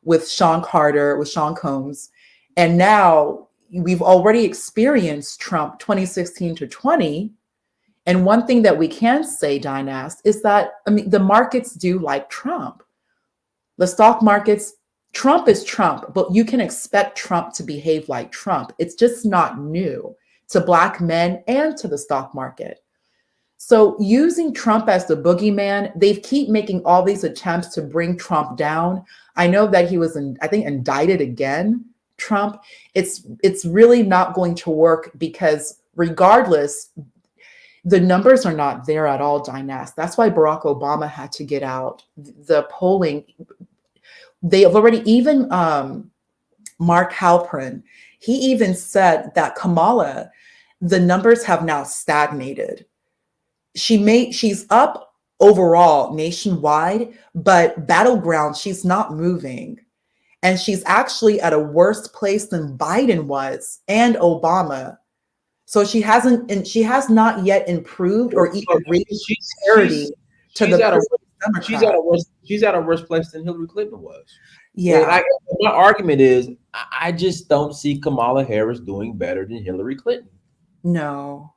with Sean Carter, with Sean Combs. And now we've already experienced Trump 2016 to 20. And one thing that we can say, Dynast, is that, the markets do like Trump. The stock markets, Trump is Trump, but you can expect Trump to behave like Trump. It's just not new to Black men and to the stock market. So using Trump as the boogeyman, they keep making all these attempts to bring Trump down. I know that he was, indicted again, Trump. It's really not going to work because regardless, the numbers are not there at all, Dynast. That's why Barack Obama had to get out. The polling, they have already, even Mark Halperin, he even said that Kamala, the numbers have now stagnated. She's up overall nationwide, but battleground, she's not moving. And she's actually at a worse place than Biden was and Obama. So she has not yet improved or even reached parity to the Democrats.
She's at a worse place than Hillary Clinton was.
Yeah.
My argument is I just don't see Kamala Harris doing better than Hillary Clinton.
No,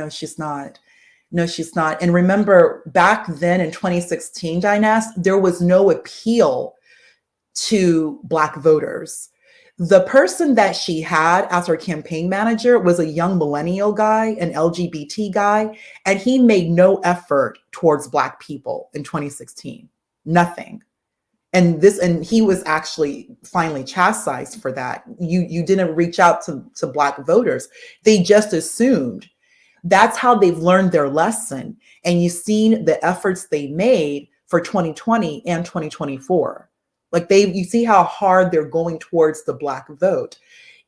she's not. No, she's not. And remember, back then in 2016, Dynast, there was no appeal to Black voters. The person that she had as her campaign manager was a young millennial guy, an LGBT guy, and he made no effort towards Black people in 2016. Nothing. And he was actually finally chastised for that. You didn't reach out to Black voters. They just assumed. That's how they've learned their lesson. And you've seen the efforts they made for 2020 and 2024. Like you see how hard they're going towards the Black vote.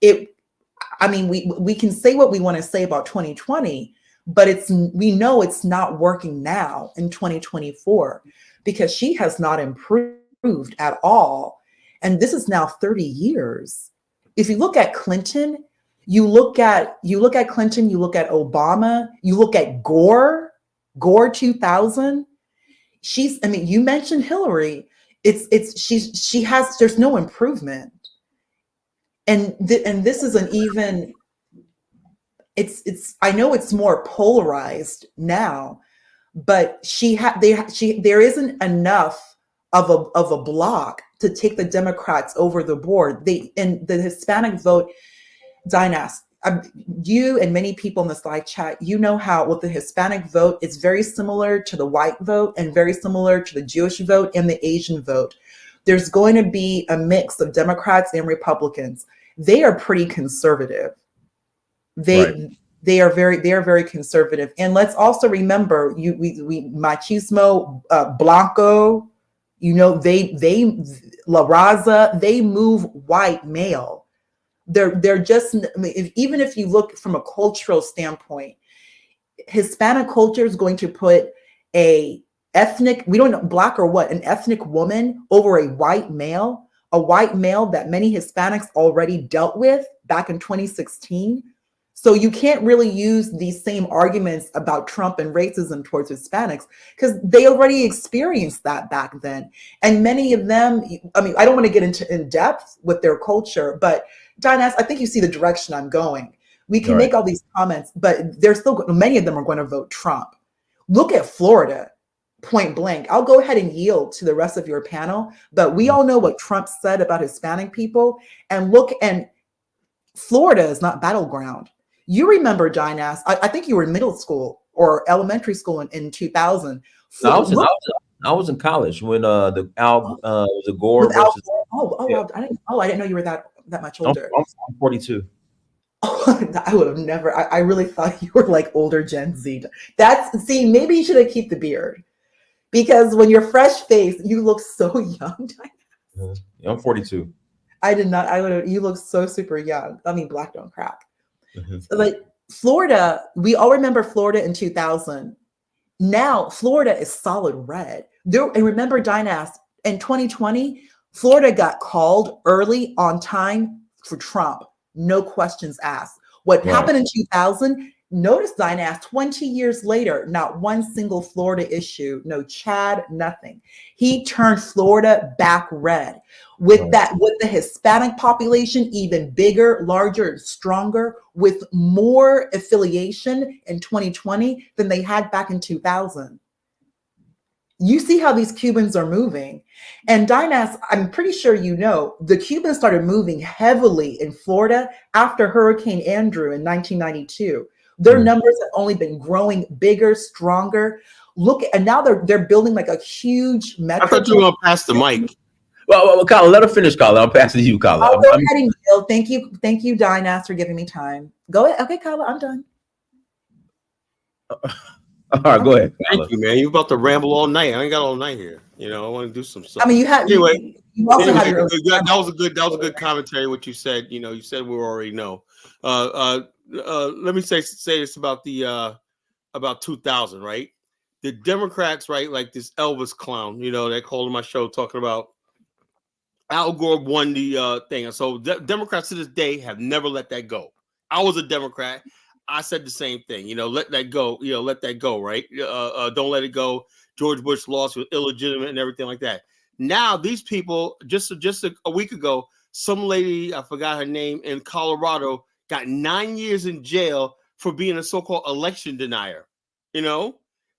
We can say what we want to say about 2020, but we know it's not working now in 2024 because she has not improved at all. And this is now 30 years. If you look at Clinton, you look at Clinton, you look at Obama, you look at Gore 2000. You mentioned Hillary. There's no improvement. And this isn't even, I know it's more polarized now, but there isn't enough of a block to take the Democrats over the board. And the Hispanic vote, Dinas, you and many people in this live chat, you know how with the Hispanic vote, it's very similar to the white vote and very similar to the Jewish vote and the Asian vote. There's going to be a mix of Democrats and Republicans. They are pretty conservative. They are very conservative. And let's also remember, we machismo, Blanco, La Raza, they move white male. They're just, even if you look from a cultural standpoint, Hispanic culture is going to put a ethnic, we don't know, black or what, an ethnic woman over a white male that many Hispanics already dealt with back in 2016. So you can't really use these same arguments about Trump and racism towards Hispanics because they already experienced that back then. And many of them, I don't want to get into in depth with their culture, but Dinas, I think you see the direction I'm going. We can make all these comments, but many of them are going to vote Trump. Look at Florida, point blank. I'll go ahead and yield to the rest of your panel, but we all know what Trump said about Hispanic people. And Florida is not battleground. You remember, Dinas, I think you were in middle school or elementary school in 2000.
I was in college when the Gore versus.
I didn't know you were that much older.
I'm 42.
I would have never. I really thought you were like older Gen Z. Maybe you should have kept the beard because when you're fresh faced, you look so young.
I'm 42.
I did not. You look so super young. I mean, black don't crack. Like Florida, we all remember Florida in 2000. Now Florida is solid red. And remember, Dinas, in 2020, Florida got called early on time for Trump. No questions asked. What happened in 2000? Notice, Dinas, 20 years later, not one single Florida issue, no Chad, nothing. He turned Florida back red. With the Hispanic population even bigger, larger, stronger, with more affiliation in 2020 than they had back in 2000. You see how these Cubans are moving. And Dinas, I'm pretty sure you know, the Cubans started moving heavily in Florida after Hurricane Andrew in 1992. Their numbers have only been growing bigger, stronger. And now they're building like a huge metro.
I thought you were going to pass the mic.
Well, Colin, let her finish, Colin. I'm passing you, Colin.
I'll go ahead and yield. Thank you, Dinas, for giving me time. Go ahead. Okay, Colin, I'm done.
All right, go ahead.
Thank you, man. You're about to ramble all night. I ain't got all night here. I want to do some stuff.
I mean, you also have your own.
That was a good commentary. What you said. You said we already know. Let me say this about about 2000, right? The Democrats, right, like this Elvis clown. They called on my show talking about Al Gore won the thing. So Democrats to this day have never let that go. I was a Democrat. I said the same thing. Let that go. Let that go, right? Don't let it go. George Bush lost was illegitimate and everything like that. Now these people, just a week ago, some lady, I forgot her name, in Colorado got 9 years in jail for being a so-called election denier.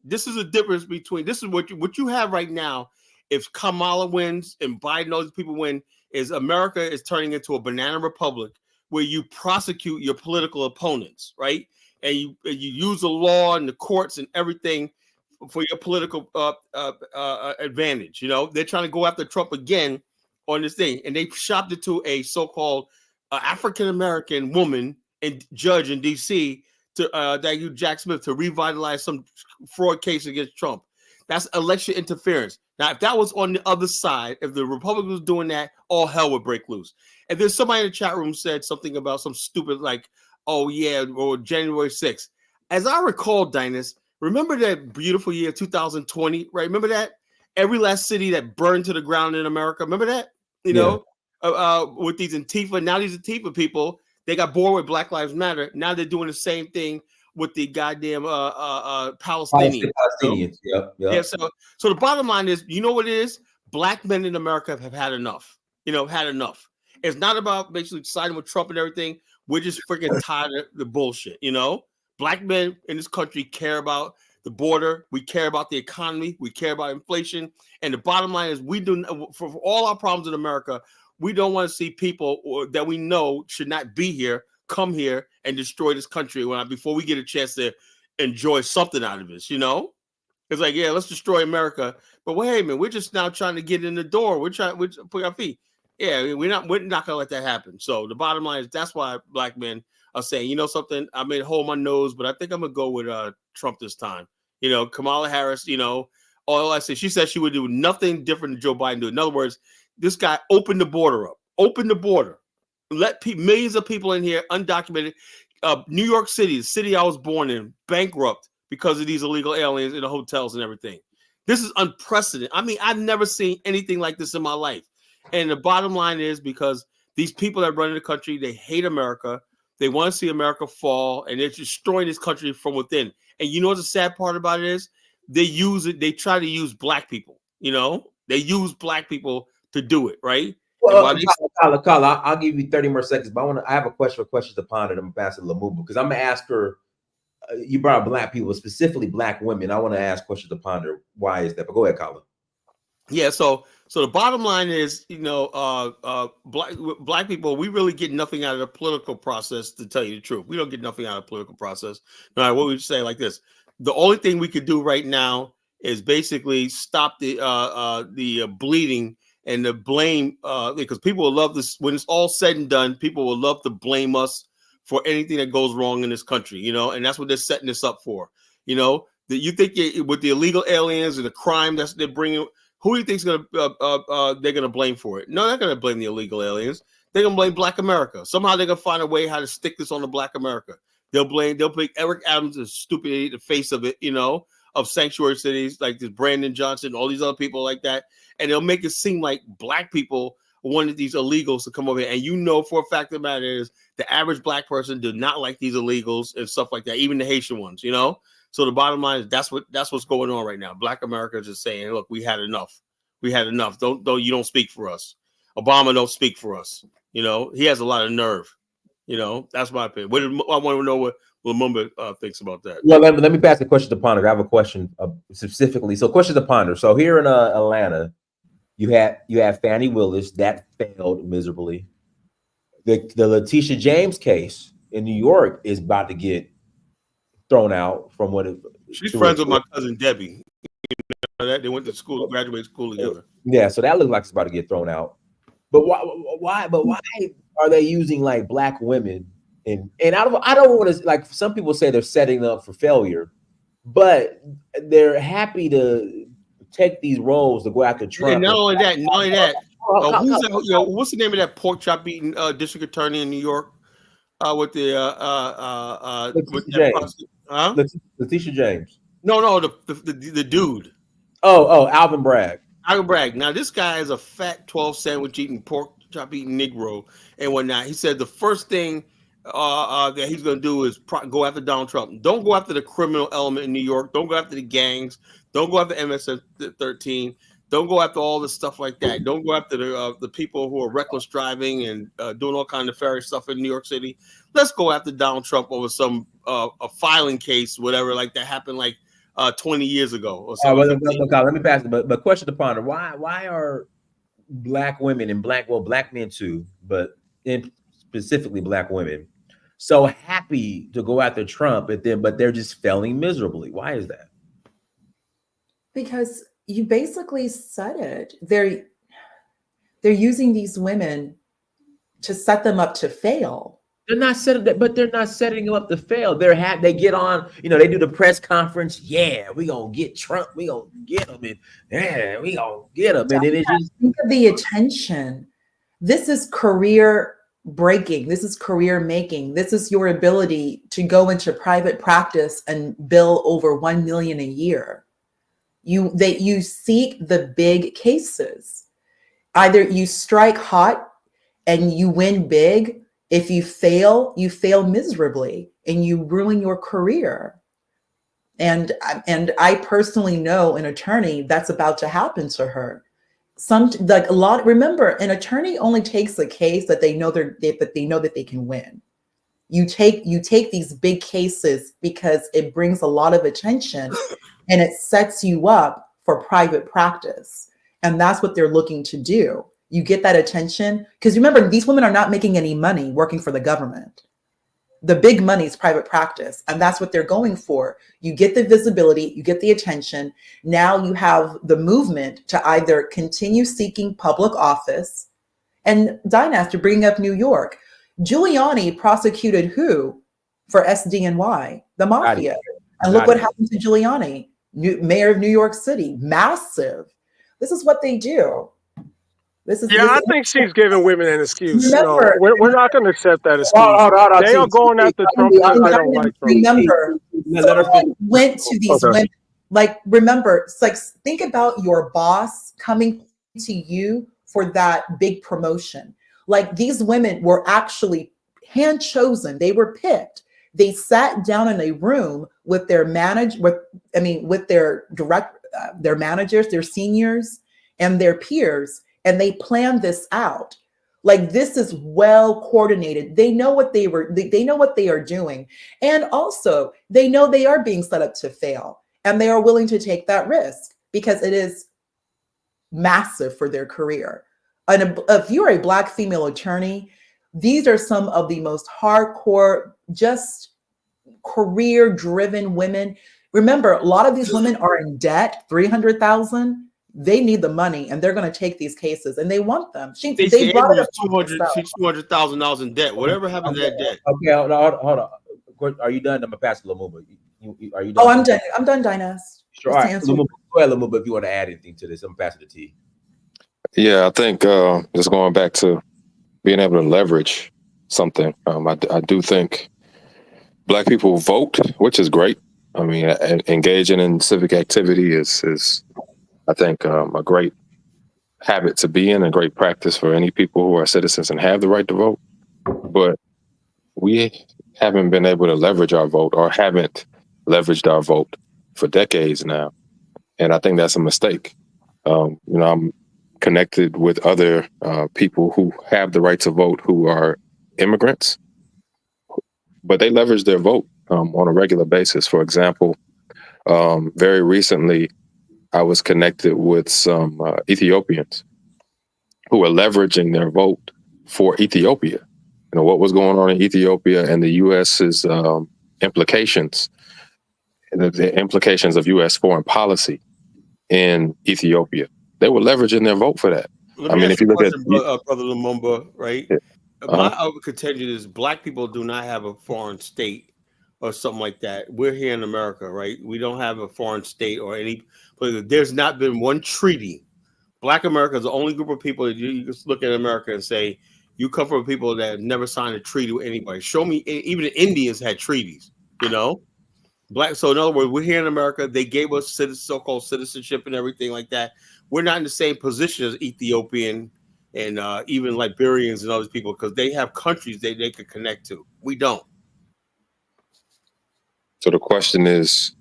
This is a difference between this is what you have right now. If Kamala wins and Biden, all these people win, is America is turning into a banana republic where you prosecute your political opponents, right? And you use the law and the courts and everything for your political advantage. They're trying to go after Trump again on this thing, and they shopped it to a so-called African-American woman and judge in D.C. that used Jack Smith to revitalize some fraud case against Trump. That's election interference. Now, if that was on the other side, if the Republicans was doing that, all hell would break loose. And then somebody in the chat room said something about some stupid like, oh yeah, or January 6th.
as I recall, Dinus, remember that beautiful year 2020, right? Remember that? Every last city that burned to the ground in America. Remember that? You know, with these Antifa, now these Antifa people, they got bored with Black Lives Matter. Now they're doing the same thing with the goddamn Palestinians.
Palestinians. Yep.
Yeah, so the bottom line is, you know what it is? Black men in America have had enough. Had enough. It's not about basically siding with Trump and everything. We're just freaking tired of the bullshit. Black men in this country care about the border. We care about the economy. We care about inflation. And the bottom line is, we do, for all our problems in America, we don't want to see people that we know should not be here come here and destroy this country before we get a chance to enjoy something out of this. It's like, yeah, let's destroy America. But wait a minute, we're just now trying to get in the door. We're put our feet. Yeah, we're not gonna let that happen. So the bottom line is, that's why black men are saying, you know something, I may hold my nose, but I think I'm gonna go with Trump this time. Kamala Harris, all I say, she said she would do nothing different than Joe Biden do. In other words, this guy opened the border up. Open the border. Let millions of people in here, undocumented. New York City, the city I was born in, bankrupt because of these illegal aliens in the hotels and everything. This is unprecedented. I mean, I've never seen anything like this in my life. And the bottom line is, because these people that run the country, they hate America. They want to see America fall, and they're destroying this country from within. And you know what the sad part about it is? They try to use black people. They use black people to do it, right?
Well, Kamala, I'll give you 30 more seconds, but I have a question for questions to ponder to Ambassador Lumumba, because I'm gonna ask her. You brought up black people, specifically black women. I want to ask questions to ponder. Why is that? But go ahead, Kamala.
Yeah, so the bottom line is, black people, we really get nothing out of the political process, to tell you the truth. We don't get nothing out of the political process. All right, what we say like this: the only thing we could do right now is basically stop the bleeding and the blame, because people will love this when it's all said and done. People will love to blame us for anything that goes wrong in this country, and that's what they're setting this up for. That you think with the illegal aliens and the crime they're bringing, who do you think they're gonna blame for it? No, they're not gonna blame the illegal aliens. They're gonna blame Black America. Somehow they're gonna find a way how to stick this on the Black America. They'll pick Eric Adams, the stupid idiot, the face of it, of sanctuary cities like this Brandon Johnson, all these other people like that, and they'll make it seem like black people wanted these illegals to come over here. And for a fact of the matter is, the average black person did not like these illegals and stuff like that, even the Haitian ones, So the bottom line is, that's what's going on right now. Black America is just saying, look, we had enough. We had enough. You don't speak for us. Obama don't speak for us. He has a lot of nerve. That's my opinion. I want to know what Lumumba thinks about that.
Well, let me pass the question to Ponder. I have a question specifically. So, question to Ponder. So here in Atlanta, you have Fannie Willis that failed miserably. The Letitia James case in New York is about to get thrown out from what
she's friends with my cousin Debbie. They went to school, graduate school together.
Yeah, so that looks like it's about to get thrown out. But why are they using like black women? And I don't want to, like, some people say they're setting up for failure, but they're happy to take these roles to go after Trump.
And not only that, what's the name of that pork chop eating district attorney in New York with the
Letitia James?
No, the dude.
Oh, Alvin Bragg.
Alvin Bragg. Now this guy is a fat 12 sandwich eating pork chop eating Negro and whatnot. He said the first thing that he's going to do is go after Donald Trump. Don't go after the criminal element in New York. Don't go after the gangs. Don't go after MS-13. Don't go after all this stuff like that. Don't go after the people who are reckless driving and doing all kind of nefarious stuff in New York City. Let's go after Donald Trump over some a filing case, whatever, like that happened like 20 years ago or something.
Let me pass it. But question to Ponder: Why are black women and black men too, but specifically black women, so happy to go after Trump, but they're just failing miserably? Why is that?
Because you basically said it. They're using these women to set them up to fail.
They're not setting them up to fail. They get on, they do the press conference. Yeah, we gonna get Trump. We gonna get him, and yeah, we gonna get him. And then it just
think of the attention. This is career breaking. This is career making. This is your ability to go into private practice and bill over 1 million a year. You seek the big cases. Either you strike hot and you win big. If you fail miserably and you ruin your career. And I personally know an attorney that's about to happen to her. Remember, an attorney only takes a case that they know that they can win. You take these big cases because it brings a lot of attention and it sets you up for private practice. And that's what they're looking to do. You get that attention because remember, these women are not making any money working for the government. The big money is private practice, and that's what they're going for. You get the visibility, you get the attention. Now you have the movement to either continue seeking public office. And Dinah, to bring up New York, Giuliani prosecuted who for SDNY? The mafia. And look what happened to Giuliani, mayor of New York City. Massive. This is what they do.
I think she's giving women an excuse.
Remember,
No, we're not going to accept that excuse. They are going after Trump because they don't like Trump.
Remember, someone went to these women. Like, remember, it's like, think about your boss coming to you for that big promotion. Like, these women were actually hand chosen. They were picked. They sat down in a room with their with their their managers, their seniors, and their peers. And they planned this out. Like, this is well coordinated. They know what they know what they are doing. And also they know they are being set up to fail, and they are willing to take that risk because it is massive for their career. And if you're a Black female attorney, these are some of the most hardcore, just career driven women. Remember, a lot of these women are in debt, 300,000. They need the money, and they're going to take these cases, and they want them. They brought it up
$200,000 in debt. Whatever happened to that debt?
Okay, hold on. Are you done? I'm gonna pass it, Lumumba. Are you done?
Oh, I'm done. I'm done, Dinah.
Sure. All right, Lumumba, go ahead, Lumumba, if you want to add anything to this. I'm passing it to you.
Yeah, I think just going back to being able to leverage something. I do think Black people vote, which is great. I mean, engaging in civic activity is I think a great habit to be in, a great practice for any people who are citizens and have the right to vote. But we haven't been able to leverage our vote, or haven't leveraged our vote for decades now. And I think that's a mistake. I'm connected with other people who have the right to vote who are immigrants, but they leverage their vote on a regular basis. For example, very recently, I was connected with some Ethiopians who are leveraging their vote for Ethiopia. You know, what was going on in Ethiopia and the U.S.'s implications, the implications of U.S. foreign policy in Ethiopia. They were leveraging their vote for that.
Let me ask if you look at Brother Lumumba, right?
Yeah.
My contention is Black people do not have a foreign state or something like that. We're here in America, right? We don't have a foreign state or any. There's not been one treaty. Black America is the only group of people that you just look at America and say, you come from people that have never signed a treaty with anybody. Show me, even the Indians had treaties, you know? So in other words, we're here in America. They gave us so-called citizenship and everything like that. We're not in the same position as Ethiopian and even Liberians and other people, because they have countries they could connect to. We don't.
So the question is,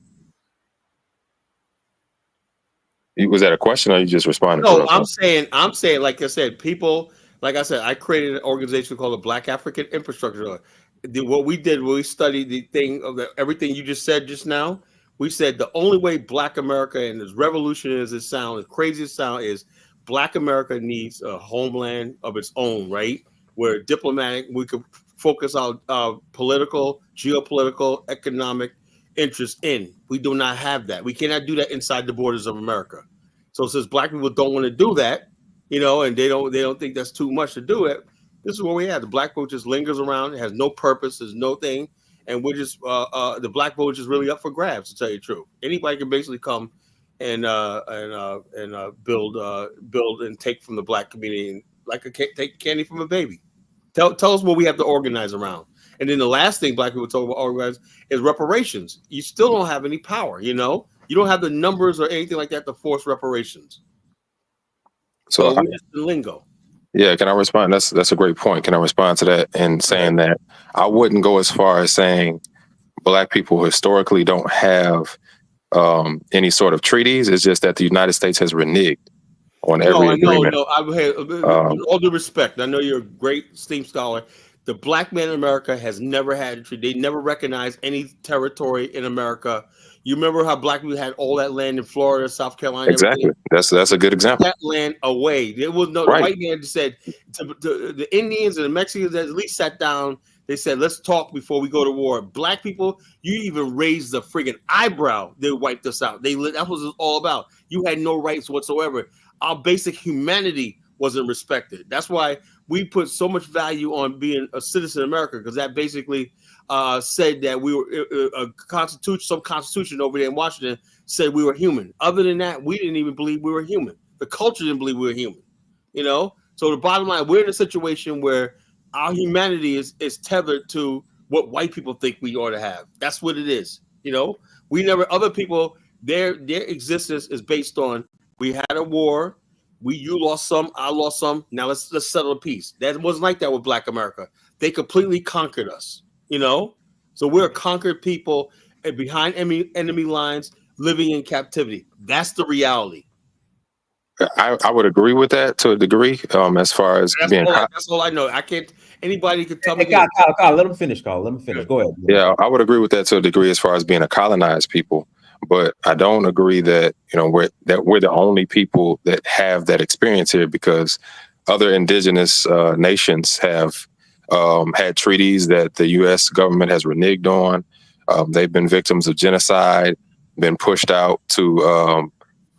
was that a question, or you just responded?
No, I'm saying, like I said, people, like I said, I created an organization called the Black African Infrastructure. What we did, we studied the thing of everything you just said just now. We said the only way Black America, and as revolutionary as it sounds, as crazy as it sounds, is Black America needs a homeland of its own, right? Where diplomatic, we could focus on political, geopolitical, economic interests in. We do not have that. We cannot do that inside the borders of America. So since Black people don't want to do that, you know, and they don't think that's too much to do it, this is what we have. The Black vote just lingers around. It has no purpose. There's no thing. And we're just, the Black vote is really up for grabs, to tell you the truth. Anybody can basically come and build and take from the Black community, like take candy from a baby. Tell us what we have to organize around. And then the last thing black people talk about organize is reparations. You still don't have any power, you know? You don't have the numbers or anything like that to force reparations. So we're just in lingo.
Yeah, can I respond? That's a great point. Can I respond to that and saying that I wouldn't go as far as saying black people historically don't have any sort of treaties. It's just that the United States has reneged on every agreement.
No. With all due respect, I know you're a great STEAM scholar. The black man in America has never had a treaty. They never recognized any territory in America. You remember how black people had all that land in Florida, South Carolina,
Exactly.
everything?
That's a good example.
That land away. There was no the white man said to the Indians and the Mexicans that at least sat down. They said, let's talk before we go to war. Black people, you even raised the friggin' eyebrow. They wiped us out. That was what it was all about. You had no rights whatsoever. Our basic humanity wasn't respected. That's why we put so much value on being a citizen of America, because that basically said that we were a constitution. Some constitution over there in Washington said we were human. Other than that, we didn't even believe we were human. The culture didn't believe we were human. You know. So the bottom line, we're in a situation where our humanity is tethered to what white people think we ought to have. That's what it is. You know, we never. Other people, their existence is based on we had a war. You lost some, I lost some. Now let's settle a peace. That wasn't like that with Black America. They completely conquered us, you know? So we're a conquered people and behind enemy lines, living in captivity. That's the reality.
I would agree with that to a degree. As far as
that's all I know. I can't. Anybody could tell me.
Kyle, let him finish. Kyle, let him finish. Go ahead.
Yeah, I would agree with that to a degree as far as being a colonized people. But I don't agree that we're the only people that have that experience here, because other indigenous nations have had treaties that the U.S. government has reneged on. They've been victims of genocide, been pushed out to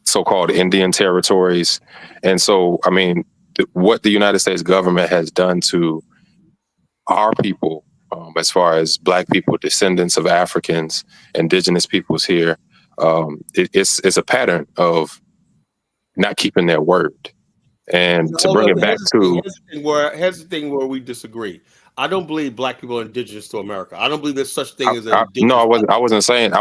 so-called Indian territories. And so, I mean, what the United States government has done to our people, as far as Black people, descendants of Africans, indigenous peoples here, it's a pattern of not keeping their word. And to bring it back to
here's the thing where we disagree. I don't believe Black people are indigenous to America. I don't believe there's such thing as an indigenous.
No, I wasn't saying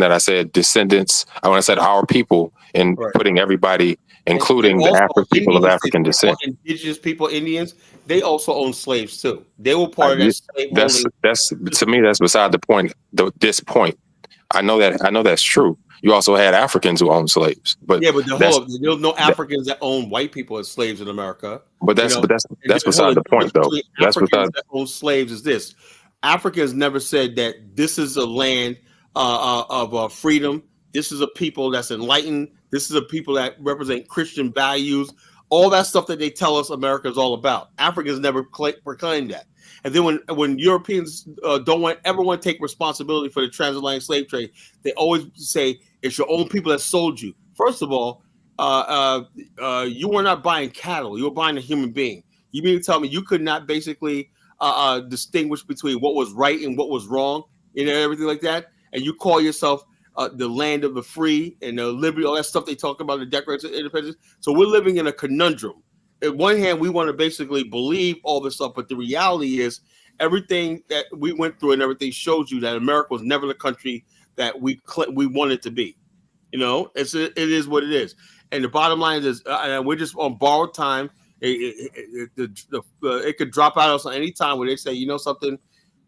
that. I said descendants. When I said our people, and putting everybody, including the people of African descent.
Indigenous people, Indians, they also own slaves too. They were part of that slave holding.
That's to me, that's beside the point. This point, I know that's true. You also had Africans who owned slaves, but
there was no Africans that own white people as slaves in America.
But that's beside the point, though. That's
Africans that own slaves is this: Africans never said that this is a land of freedom. This is a people that's enlightened. This is a people that represent Christian values. All that stuff that they tell us America is all about. Africans never proclaimed that. And then when Europeans don't ever want to take responsibility for the transatlantic slave trade, they always say it's your own people that sold you. First of all, you were not buying cattle; you were buying a human being. You mean to tell me you could not basically distinguish between what was right and what was wrong, everything like that? And you call yourself the land of the free and the liberty, all that stuff they talk about, the Declaration of Independence. So we're living in a conundrum. On one hand, we want to basically believe all this stuff, but the reality is everything that we went through and everything shows you that America was never the country that we wanted to be. It is what it is. And the bottom line is we're just on borrowed time. It could drop out of us at any time where they say, something,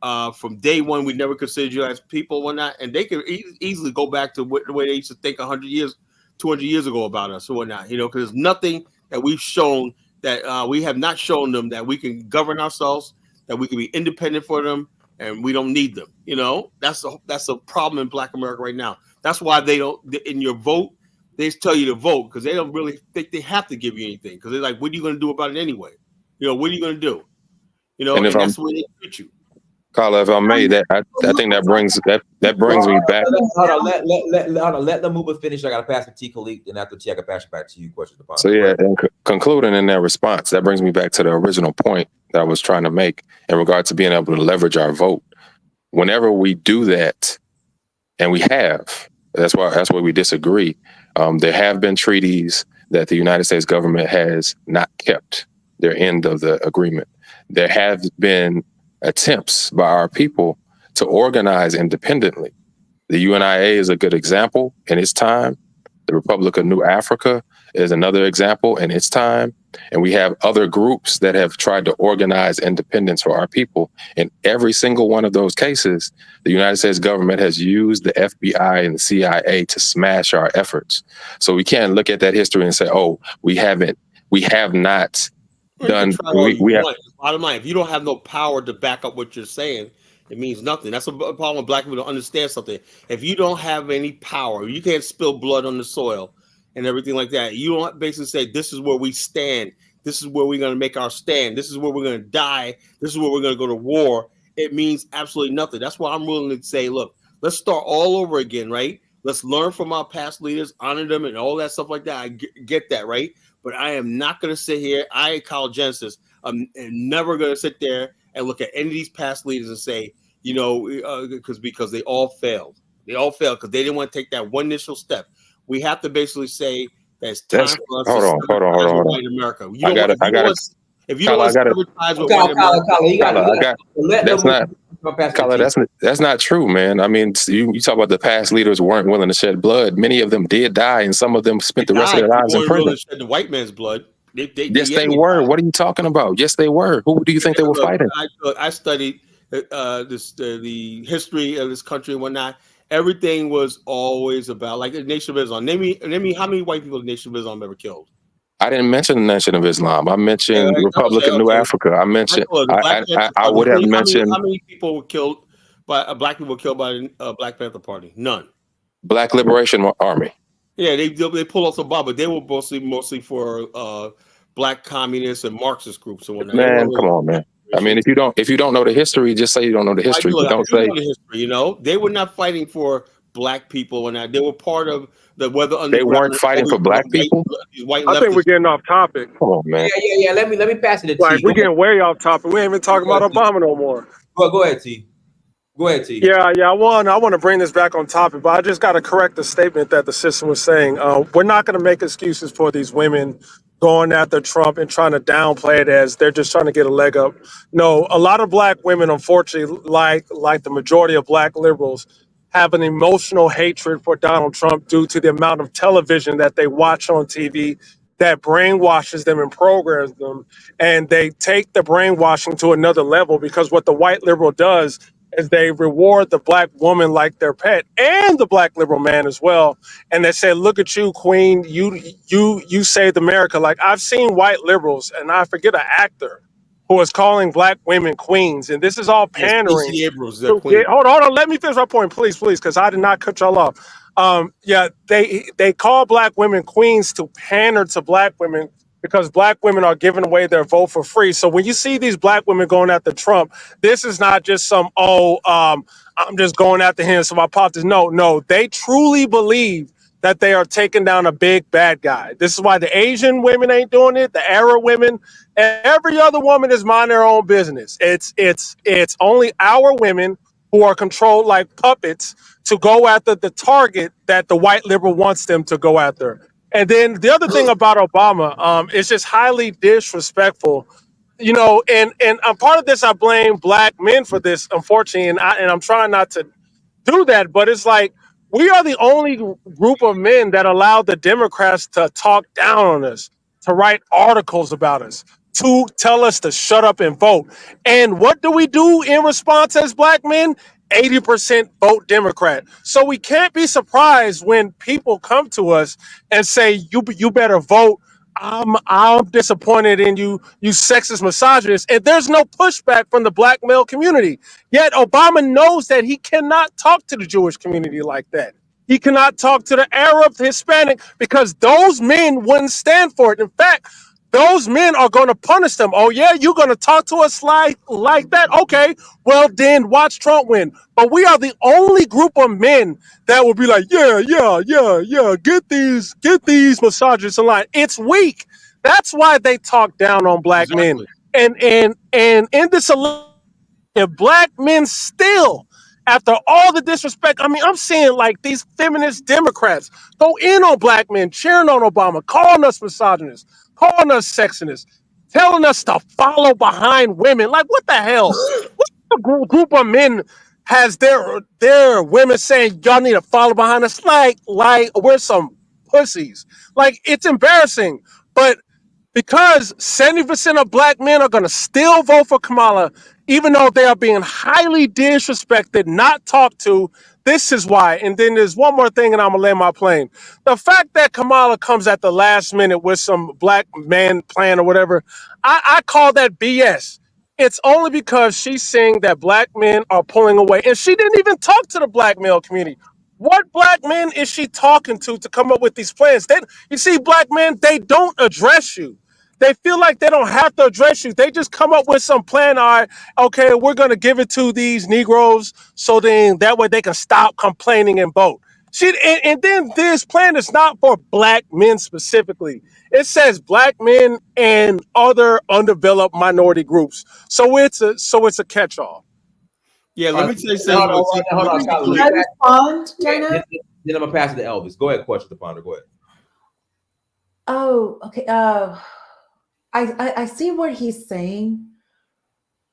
from day one, we never considered you as people, whatnot. And they could easily go back to the way they used to think 100 years, 200 years ago about us or whatnot, because there's nothing that we've shown that we have not shown them that we can govern ourselves, that we can be independent for them, and we don't need them. That's a problem in Black America right now. That's why they don't, in your vote, they tell you to vote because they don't really think they have to give you anything, because they're like, what are you going to do about it anyway? What are you going to do? And that's the way they treat you.
Carla, if I may, I think that brings me back.
Let Lamuba finish. I got to pass the T. Khalid, and after T, I can pass it back to you. Questions upon.
So yeah, and concluding in that response, that brings me back to the original point that I was trying to make in regard to being able to leverage our vote. Whenever we do that, and we have, that's why we disagree. There have been treaties that the United States government has not kept their end of the agreement. there have been attempts by our people to organize independently. The UNIA is a good example in its time. The Republic of New Africa is another example in its time. And we have other groups that have tried to organize independence for our people. In every single one of those cases, the United States government has used the FBI and the CIA to smash our efforts. So we can't look at that history and say, oh, we have not done. We have.
Bottom line, if you don't have no power to back up what you're saying, it means nothing. That's a problem when black people don't understand something. If you don't have any power, you can't spill blood on the soil and everything like that. You don't basically say, this is where we stand. This is where we're going to make our stand. This is where we're going to die. This is where we're going to go to war. It means absolutely nothing. That's why I'm willing to say, look, let's start all over again, right? Let's learn from our past leaders, honor them, and all that stuff like that. I get that, right? But I am not going to sit here. Kyle Genesis, I'm never going to sit there and look at any of these past leaders and say, because they all failed. They all failed because they didn't want to take that one initial step. We have to basically say that it's time for us to sabotage white America. If you don't want to sabotage with white America,
that's not true, man. I mean, you talk about the past leaders weren't willing to shed blood. Many of them did die, and some of them spent the rest of their lives in prison.
Shed the white man's blood.
Yes, they were. What are you talking about? Yes, they were. Who do you think they were fighting?
I studied the history of this country and whatnot. Everything was always about like the Nation of Islam. Name me how many white people the Nation of Islam ever killed.
I didn't mention the Nation of Islam. I mentioned Republic of New Africa. I mentioned. I would have mentioned.
How many people were killed by black people were killed by the Black Panther Party? None.
Black Liberation Army.
Yeah, they pulled off some bomb, but they were mostly for black communists and Marxist groups and whatnot.
Man, come on, man. I mean, if you don't know the history, just say you don't know the history. Don't say
the history. They were not fighting for black people and that. They were part of the Weather Underground.
They weren't fighting for black people.
I think we're getting off topic.
Come on, man.
Yeah. Let me pass it to T.
We're getting way off topic. We ain't even talking about Obama no more.
Go ahead, T. Go ahead, T.
Yeah. I want to bring this back on topic, but I just got to correct the statement that the sister was saying. We're not going to make excuses for these women going after Trump and trying to downplay it as they're just trying to get a leg up. No, a lot of black women, unfortunately, like the majority of black liberals, have an emotional hatred for Donald Trump due to the amount of television that they watch on TV that brainwashes them and programs them. And they take the brainwashing to another level because what the white liberal does is they reward the black woman like their pet and the black liberal man as well. And they say, look at you, queen, you saved America. Like I've seen white liberals, and I forget an actor who is calling black women queens. And this is all pandering. Hold on, let me finish my point, please, because I did not cut y'all off. They call black women queens to pander to black women because black women are giving away their vote for free. So when you see these black women going after Trump, this is not just some, I'm just going after him, so my politics. No, they truly believe that they are taking down a big bad guy. This is why the Asian women ain't doing it, the Arab women, and every other woman is minding their own business. It's only our women who are controlled like puppets to go after the target that the white liberal wants them to go after. And then the other thing about Obama, it's just highly disrespectful, and part of this, I blame black men for this, unfortunately, and I'm trying not to do that, but it's like, we are the only group of men that allow the Democrats to talk down on us, to write articles about us, to tell us to shut up and vote. And what do we do in response as black men? 80% vote Democrat. So we can't be surprised when people come to us and say, you better vote. I'm disappointed in you sexist misogynist. And there's no pushback from the black male community. Yet Obama knows that he cannot talk to the Jewish community like that. He cannot talk to the Arab, the Hispanic, because those men wouldn't stand for it. In fact, those men are going to punish them. Oh, yeah, you're going to talk to us like that? Okay, well, then watch Trump win. But we are the only group of men that will be like, yeah, get these misogynists in line. It's weak. That's why they talk down on black men. And in this election, black men still, after all the disrespect, I mean, I'm seeing like these feminist Democrats go in on black men, cheering on Obama, calling us misogynists, calling us sexists. telling us to follow behind women. Like, what the hell? What group of men has their women saying y'all need to follow behind us? Like we're some pussies. Like, it's embarrassing. But because 70% of black men are going to still vote for Kamala, even though they are being highly disrespected, not talked to, this is why. And then there's one more thing, and I'm going to land my plane. The fact that Kamala comes at the last minute with some black man plan or whatever, I call that BS. It's only because she's saying that black men are pulling away. And she didn't even talk to the black male community. What black men is she talking to come up with these plans? You see, black men, they don't address you. They feel like they don't have to address you. They just come up with some plan. All right, okay, we're going to give it to these Negroes so then that way they can stop complaining and vote. And then this plan is not for black men specifically. It says black men and other undeveloped minority groups. So it's a catch-all.
Yeah, let me tell you
Hold
something.
on,
Can I respond, Dinah?
Then I'm gonna pass it to Elvis. Go ahead, question the Ponder. Go ahead.
Oh, okay. I see what he's saying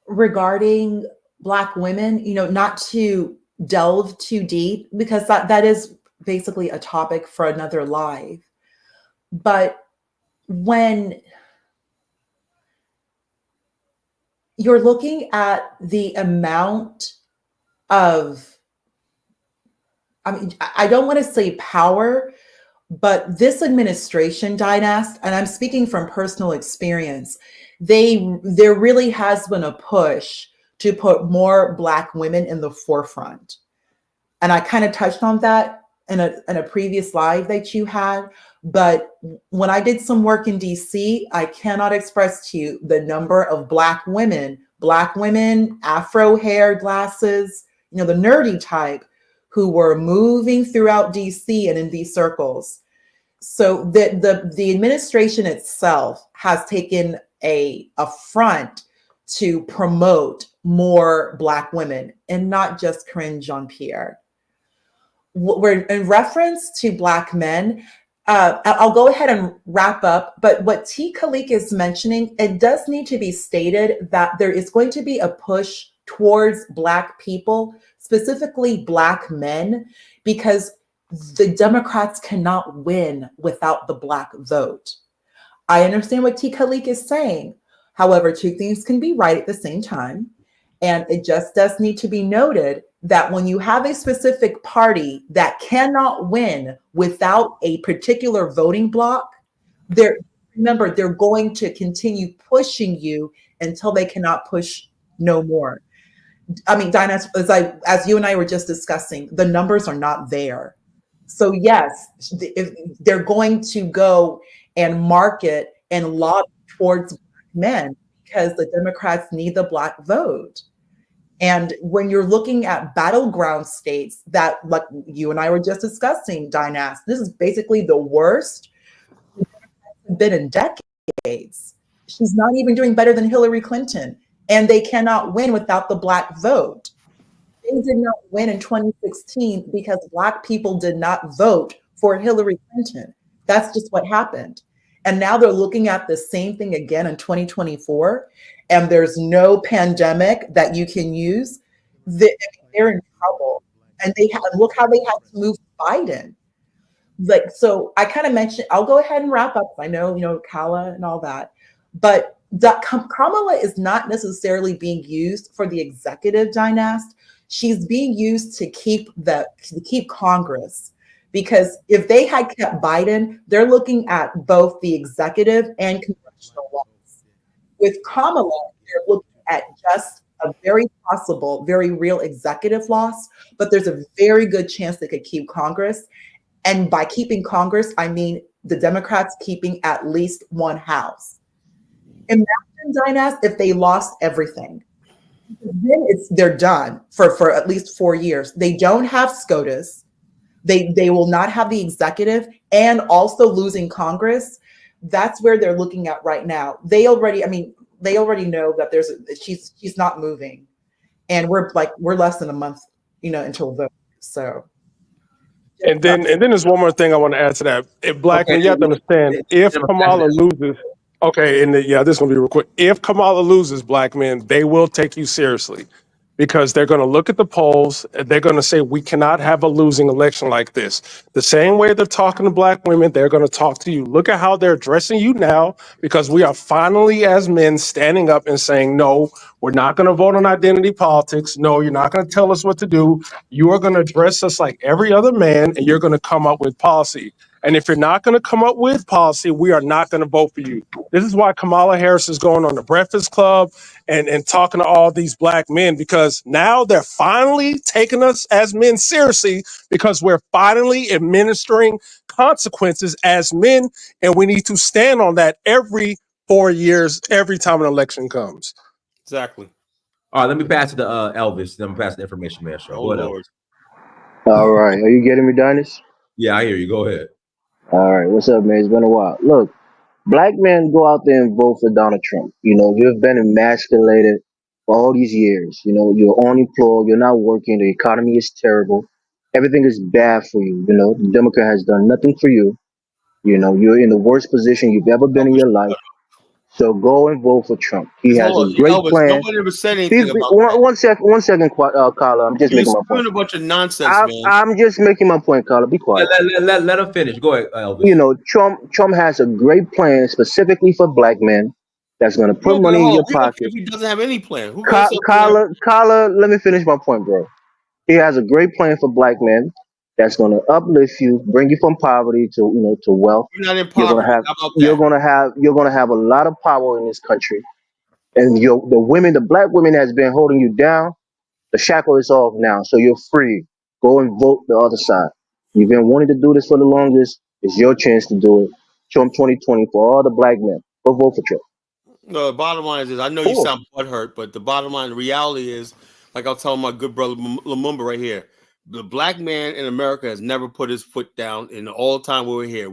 regarding Black women, not to delve too deep, because that is basically a topic for another live. But when you're looking at the amount of, I don't want to say power, but this administration, Dynast, and I'm speaking from personal experience, there really has been a push to put more Black women in the forefront. And I kind of touched on that in a previous live that you had. But when I did some work in DC, I cannot express to you the number of Black women, Afro hair, glasses, the nerdy type, who were moving throughout DC and in these circles. So the administration itself has taken a front to promote more Black women, and not just Corinne Jean-Pierre. We're in reference to Black men. I'll go ahead and wrap up, but what T. Khalik is mentioning, it does need to be stated that there is going to be a push towards Black people, specifically Black men, because the Democrats cannot win without the Black vote. I understand what T. Khalik is saying. However, two things can be right at the same time. And it just does need to be noted that when you have a specific party that cannot win without a particular voting block, remember, they're going to continue pushing you until they cannot push no more. Dinah, as you and I were just discussing, the numbers are not there. So yes, if they're going to go and market and lobby towards men because the Democrats need the Black vote. And when you're looking at battleground states that, like you and I were just discussing, Dinah, this is basically the worst it's been in decades. She's not even doing better than Hillary Clinton, and they cannot win without the Black vote. They did not win in 2016 because Black people did not vote for Hillary Clinton. That's just what happened. And now they're looking at the same thing again in 2024, and there's no pandemic that you can use. They're in trouble. And look how they had to move Biden. So I kind of mentioned, I'll go ahead and wrap up. I know, Kala and all that. But Kamala is not necessarily being used for the executive dynasty. She's being used to keep Congress. Because if they had kept Biden, they're looking at both the executive and congressional laws. With Kamala, they're looking at just a very possible, very real executive loss, but there's a very good chance they could keep Congress. And by keeping Congress, I mean the Democrats keeping at least one house. Imagine, Dinah, if they lost everything. Then they're done for at least 4 years. They don't have SCOTUS. They will not have the executive, and also losing Congress. That's where they're looking at right now. They already know that she's not moving, and we're less than a month, until vote. So,
and then there's one more thing I want to add to that. If Black men, you have to understand, if Kamala loses, Okay, and yeah, this is gonna be real quick. If Kamala loses, black men, they will take you seriously because they're gonna look at the polls and they're gonna say we cannot have a losing election like this. The same way they're talking to black women, they're gonna talk to you. Look at how they're addressing you now because we are finally, as men, standing up and saying, no, we're not gonna vote on identity politics. No, you're not gonna tell us what to do. You are gonna address us like every other man, and you're gonna come up with policy. And if you're not going to come up with policy, we are not going to vote for you. This is why Kamala Harris is going on the Breakfast Club and talking to all these black men, because now they're finally taking us as men seriously because we're finally administering consequences as men. And we need to stand on that every 4 years, every time an election comes.
Exactly.
All right, let me pass it to Elvis. Then I'm pass the information man show.
Oh,
Go ahead,
Lord.
Elvis.
All right. Are you getting me, Dinus?
Yeah, I hear you. Go ahead.
All right. What's up, man? It's been a while. Look, black men go out there and vote for Donald Trump. You've been emasculated for all these years. You're unemployed. You're not working. The economy is terrible. Everything is bad for you. The Democrat has done nothing for you. You're in the worst position you've ever been in your life. So go and vote for Trump. He has
Hold
a
on,
great
Elvis,
plan.
nobody ever said anything about
One second, Carla. I'm just
You're
making my point.
spewing a bunch of nonsense, man.
I'm just making my point, Carla. Be quiet.
Let him finish. Go ahead, Elvis.
Trump has a great plan specifically for black men that's going to put
Okay,
money in
hold
your
on. We don't care
pocket.
if he doesn't have any plan. Who cares?
Carla, let me finish my point, bro. He has a great plan for black men that's going to uplift you, bring you from poverty to wealth.
We're not in
You're going
poverty.
to have
How about that?
you're going to have a lot of power in this country. And the black women that's been holding you down, the shackle is off now, so you're free. Go and vote the other side. You've been wanting to do this for the longest. It's your chance to do it. Trump 2020 for all the black men. Go vote for Trump.
No, the bottom line is this. I know you sound butthurt, but the bottom line, the reality is, like I was telling my good brother Lumumba right here, the black man in America has never put his foot down in all the time we were here.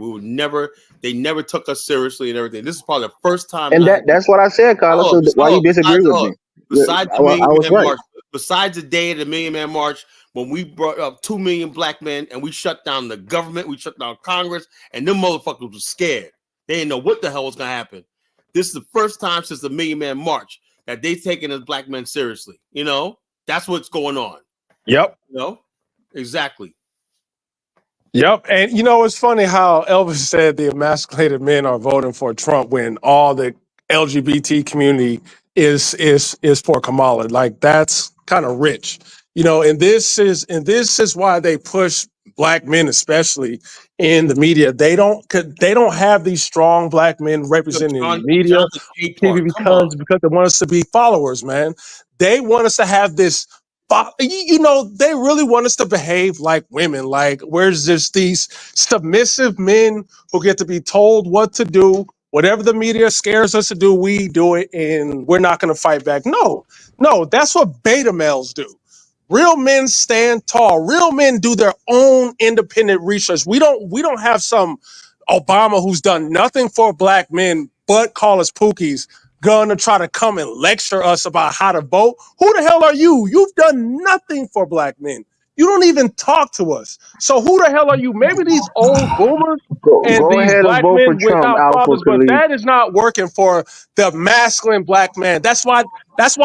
They never took us seriously and everything. This is probably the first time.
And that's what I said, Carla. So why you disagree with me?
Besides
I
the Million
was
Man
right.
March, besides the day of the Million Man March, when we brought up 2 million black men and we shut down the government, we shut down Congress, and them motherfuckers were scared. They didn't know what the hell was gonna happen. This is the first time since the Million Man March that they've taken us black men seriously. That's what's going on.
Yep.
Exactly.
Yep. And it's funny how Elvis said the emasculated men are voting for Trump when all the LGBT community is for Kamala. Like, that's kind of rich. And this is why they push black men, especially in the media. They don't have these strong black men representing in the media,
Jonathan K.
TV,
Park, come on.
because they want us to be followers, man. They want us to have this. They really want us to behave like women. Like, where's just these submissive men who get to be told what to do? Whatever the media scares us to do, we do it, and we're not going to fight back. No, that's what beta males do. Real men stand tall. Real men do their own independent research. We don't have some Obama who's done nothing for black men but call us pookies, gonna try to come and lecture us about how to vote. Who the hell are you? You've done nothing for black men. You don't even talk to us. So who the hell are you? Maybe these old boomers and
Go
these
ahead and
black
vote for
men
Trump,
without
Alpha
fathers, but
Khalid.
that is not working for the masculine black man. That's why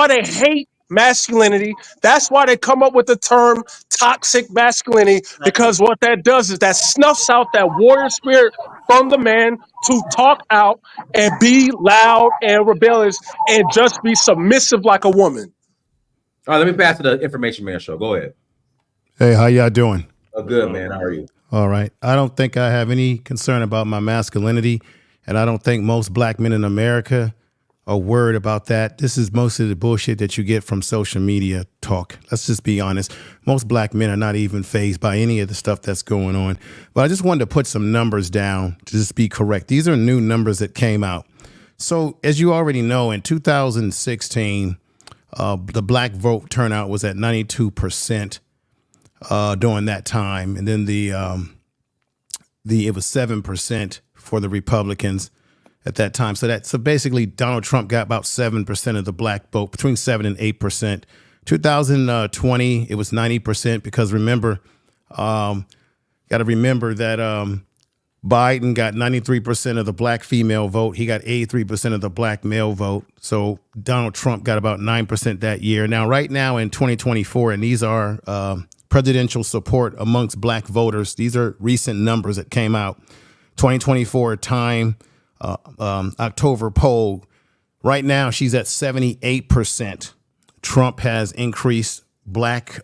they hate masculinity. That's why they come up with the term toxic masculinity, because what that does is that snuffs out that warrior spirit from the man to talk out and be loud and rebellious and just be submissive like a woman.
All right, let me pass to the information man show. Go ahead.
Hey, how y'all doing?
Oh, good, man. How are you?
All right. I don't think I have any concern about my masculinity, and I don't think most black men in America are worried about that. This is most of the bullshit that you get from social media talk. Let's just be honest. Most black men are not even fazed by any of the stuff that's going on. But I just wanted to put some numbers down to just be correct. These are new numbers that came out. So as you already know, in 2016, the black vote turnout was at 92% during that time. And then it was 7% for the Republicans at that time. So basically Donald Trump got about 7% of the black vote, between 7 and 8%. 2020, it was 90%, because got to remember that Biden got 93% of the black female vote. He got 83% of the black male vote. So Donald Trump got about 9% that year. Now, right now in 2024, and these are presidential support amongst black voters. These are recent numbers that came out. 2024 Time October poll. Right now, she's at 78%. Trump has increased black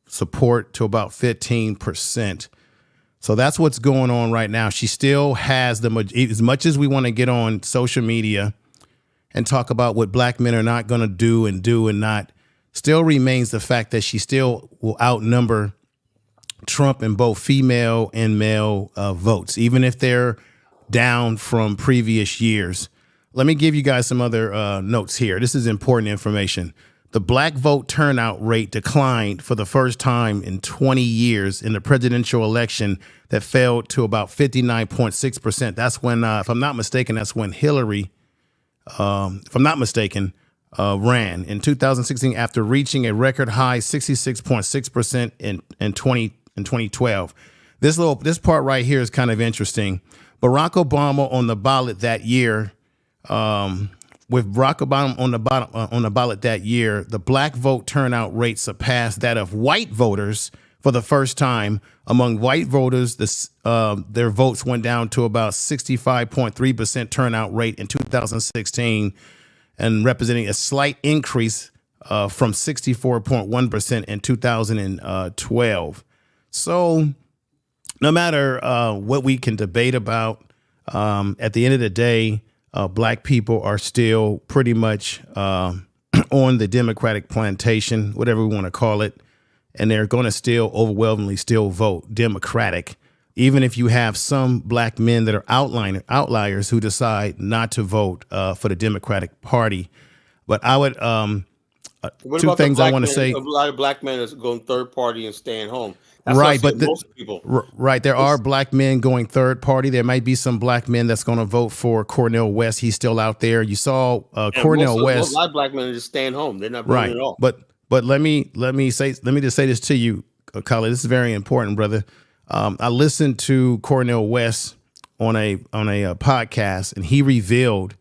support to about 15%. So that's what's going on right now. She still has as much as we want to get on social media and talk about what black men are not going to do and not, still remains the fact that she still will outnumber Trump in both female and male votes, even if they're down from previous years. Let me give you guys some other notes here. This is important information. The black vote turnout rate declined for the first time in 20 years in the presidential election that fell to about 59.6%. That's when, if I'm not mistaken, that's when Hillary, ran in 2016 after reaching a record high 66.6% in 2012. This part right here is kind of interesting. Barack Obama on the ballot that year. With Barack Obama on the ballot that year, the black vote turnout rate surpassed that of white voters for the first time. Among white voters, their votes went down to about 65.3% turnout rate in 2016, and representing a slight increase from 64.1% in 2012. So, no matter what we can debate about, at the end of the day, black people are still pretty much on the Democratic plantation, whatever we want to call it, and they're going to still overwhelmingly still vote Democratic, even if you have some black men that are outliers who decide not to vote for the Democratic Party. But I would two things I want to say.
A lot of black men are going third party and staying home. That's
Right, but
most people.
Right, there are black men going third party. There might be some black men that's going to vote for Cornel West. He's still out there. You saw Cornel West.
A lot of black men are just staying home. They're not voting
Right,
at all.
but let me just say this to you, Khaled. This is very important, brother. I listened to Cornel West on a podcast, and he revealed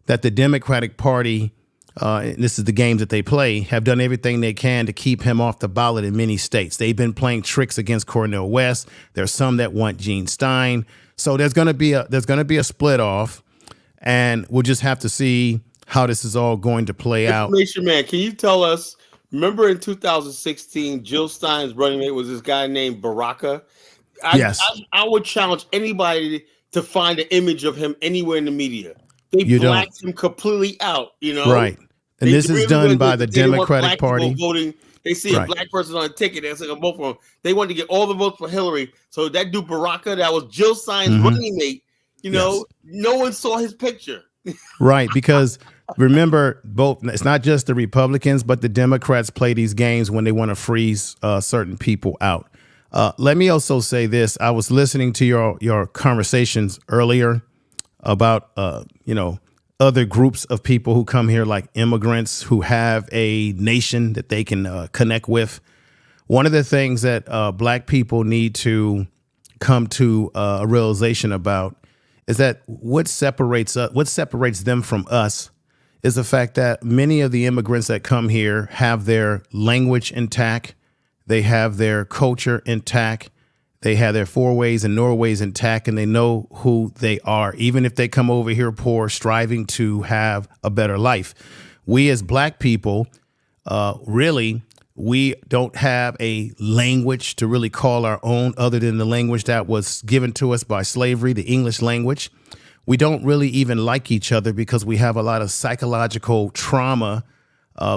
that the Democratic Party, and this is the games that they play, have done everything they can to keep him off the ballot in many states. They've been playing tricks against Cornel West. There's some that want Gene Stein. So there's going to be a split off, and we'll just have to see how this is all going to play out.
Information man, can you tell us? Remember in 2016, Jill Stein's running mate was this guy named Baraka.
Yes,
I would challenge anybody to find an image of him anywhere in the media. They blacked him completely out, you know?
Right. And this is done by the Democratic Party.
Voting. They see a black person on a ticket. They're saying, vote for him. They wanted to get all the votes for Hillary. So that dude Baraka, that was Jill Stein's running mate, you know, no one saw his picture.
Right. Because remember, it's not just the Republicans, but the Democrats play these games when they want to freeze certain people out. Let me also say this. I was listening to your conversations earlier about, other groups of people who come here, like immigrants who have a nation that they can connect with. One of the things that black people need to come to a realization about is that what separates them from us is the fact that many of the immigrants that come here have their language intact. They have their culture intact. They have their fourways and Norways intact, and they know who they are, even if they come over here poor, striving to have a better life. We as black people, we don't have a language to really call our own other than the language that was given to us by slavery, the English language. We don't really even like each other because we have a lot of psychological trauma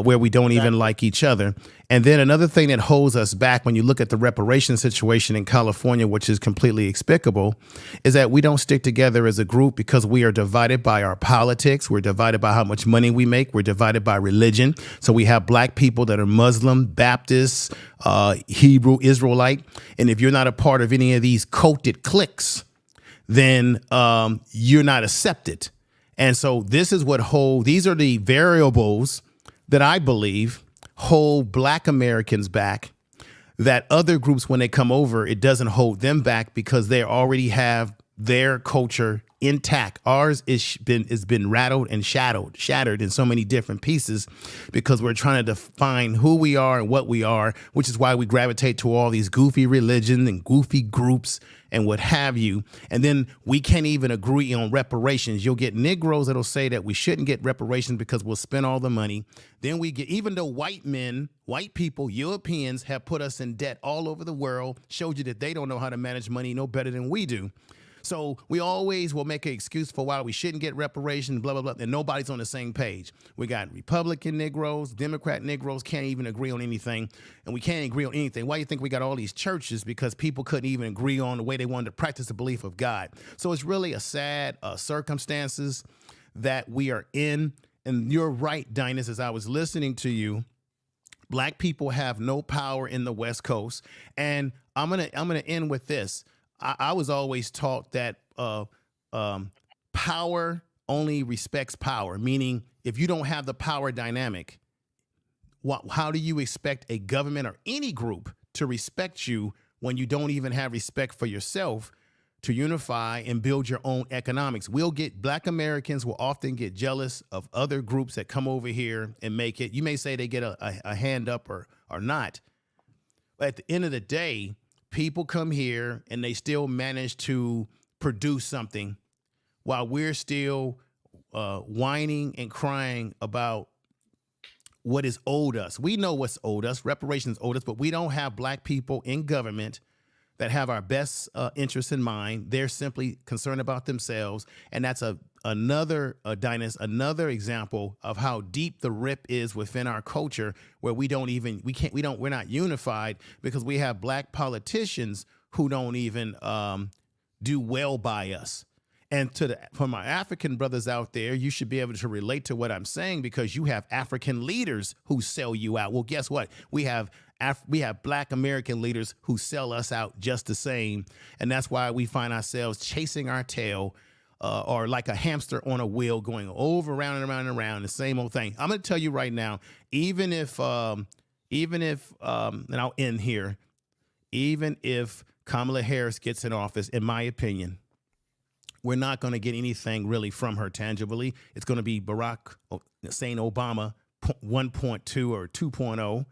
where we don't even like each other. And then another thing that holds us back when you look at the reparation situation in California, which is completely explicable, is that we don't stick together as a group because we are divided by our politics. We're divided by how much money we make. We're divided by religion. So we have black people that are Muslim, Baptist, Hebrew, Israelite. And if you're not a part of any of these culted cliques, then you're not accepted. And so these are the variables that I believe hold black Americans back. that other groups, when they come over, it doesn't hold them back because they already have their culture intact. Ours has been rattled and shattered in so many different pieces because we're trying to define who we are and what we are, which is why we gravitate to all these goofy religions and goofy groups and what have you. And then we can't even agree on reparations. You'll get Negroes that'll say that we shouldn't get reparations because we'll spend all the money. Then we get, even though white people, Europeans have put us in debt all over the world, showed you that they don't know how to manage money no better than we do. So we always will make an excuse for why we shouldn't get reparations, blah, blah, blah, and nobody's on the same page. We got Republican Negroes, Democrat Negroes can't even agree on anything, and we can't agree on anything. Why do you think we got all these churches? Because people couldn't even agree on the way they wanted to practice the belief of God. So it's really a sad circumstances that we are in. And you're right, Dinus, as I was listening to you, Black people have no power in the West Coast. And I'm gonna end with this. I was always taught that power only respects power, meaning if you don't have the power dynamic, how do you expect a government or any group to respect you when you don't even have respect for yourself to unify and build your own economics? Black Americans will often get jealous of other groups that come over here and make it. You may say they get a hand up or not, but at the end of the day, people come here and they still manage to produce something while we're still whining and crying about what is owed us. We know what's owed us, reparations owed us, but we don't have Black people in government that have our best interests in mind. They're simply concerned about themselves. And that's another example of how deep the rip is within our culture, where we're not unified because we have Black politicians who don't even do well by us. And for my African brothers out there, you should be able to relate to what I'm saying because you have African leaders who sell you out. Well, guess what? We have Black American leaders who sell us out just the same. And that's why we find ourselves chasing our tail or like a hamster on a wheel going over, around and around and around, the same old thing. I'm going to tell you right now, even if, and I'll end here, even if Kamala Harris gets in office, in my opinion, we're not going to get anything really from her tangibly. It's going to be Barack Hussein Obama 1.2 or 2.0.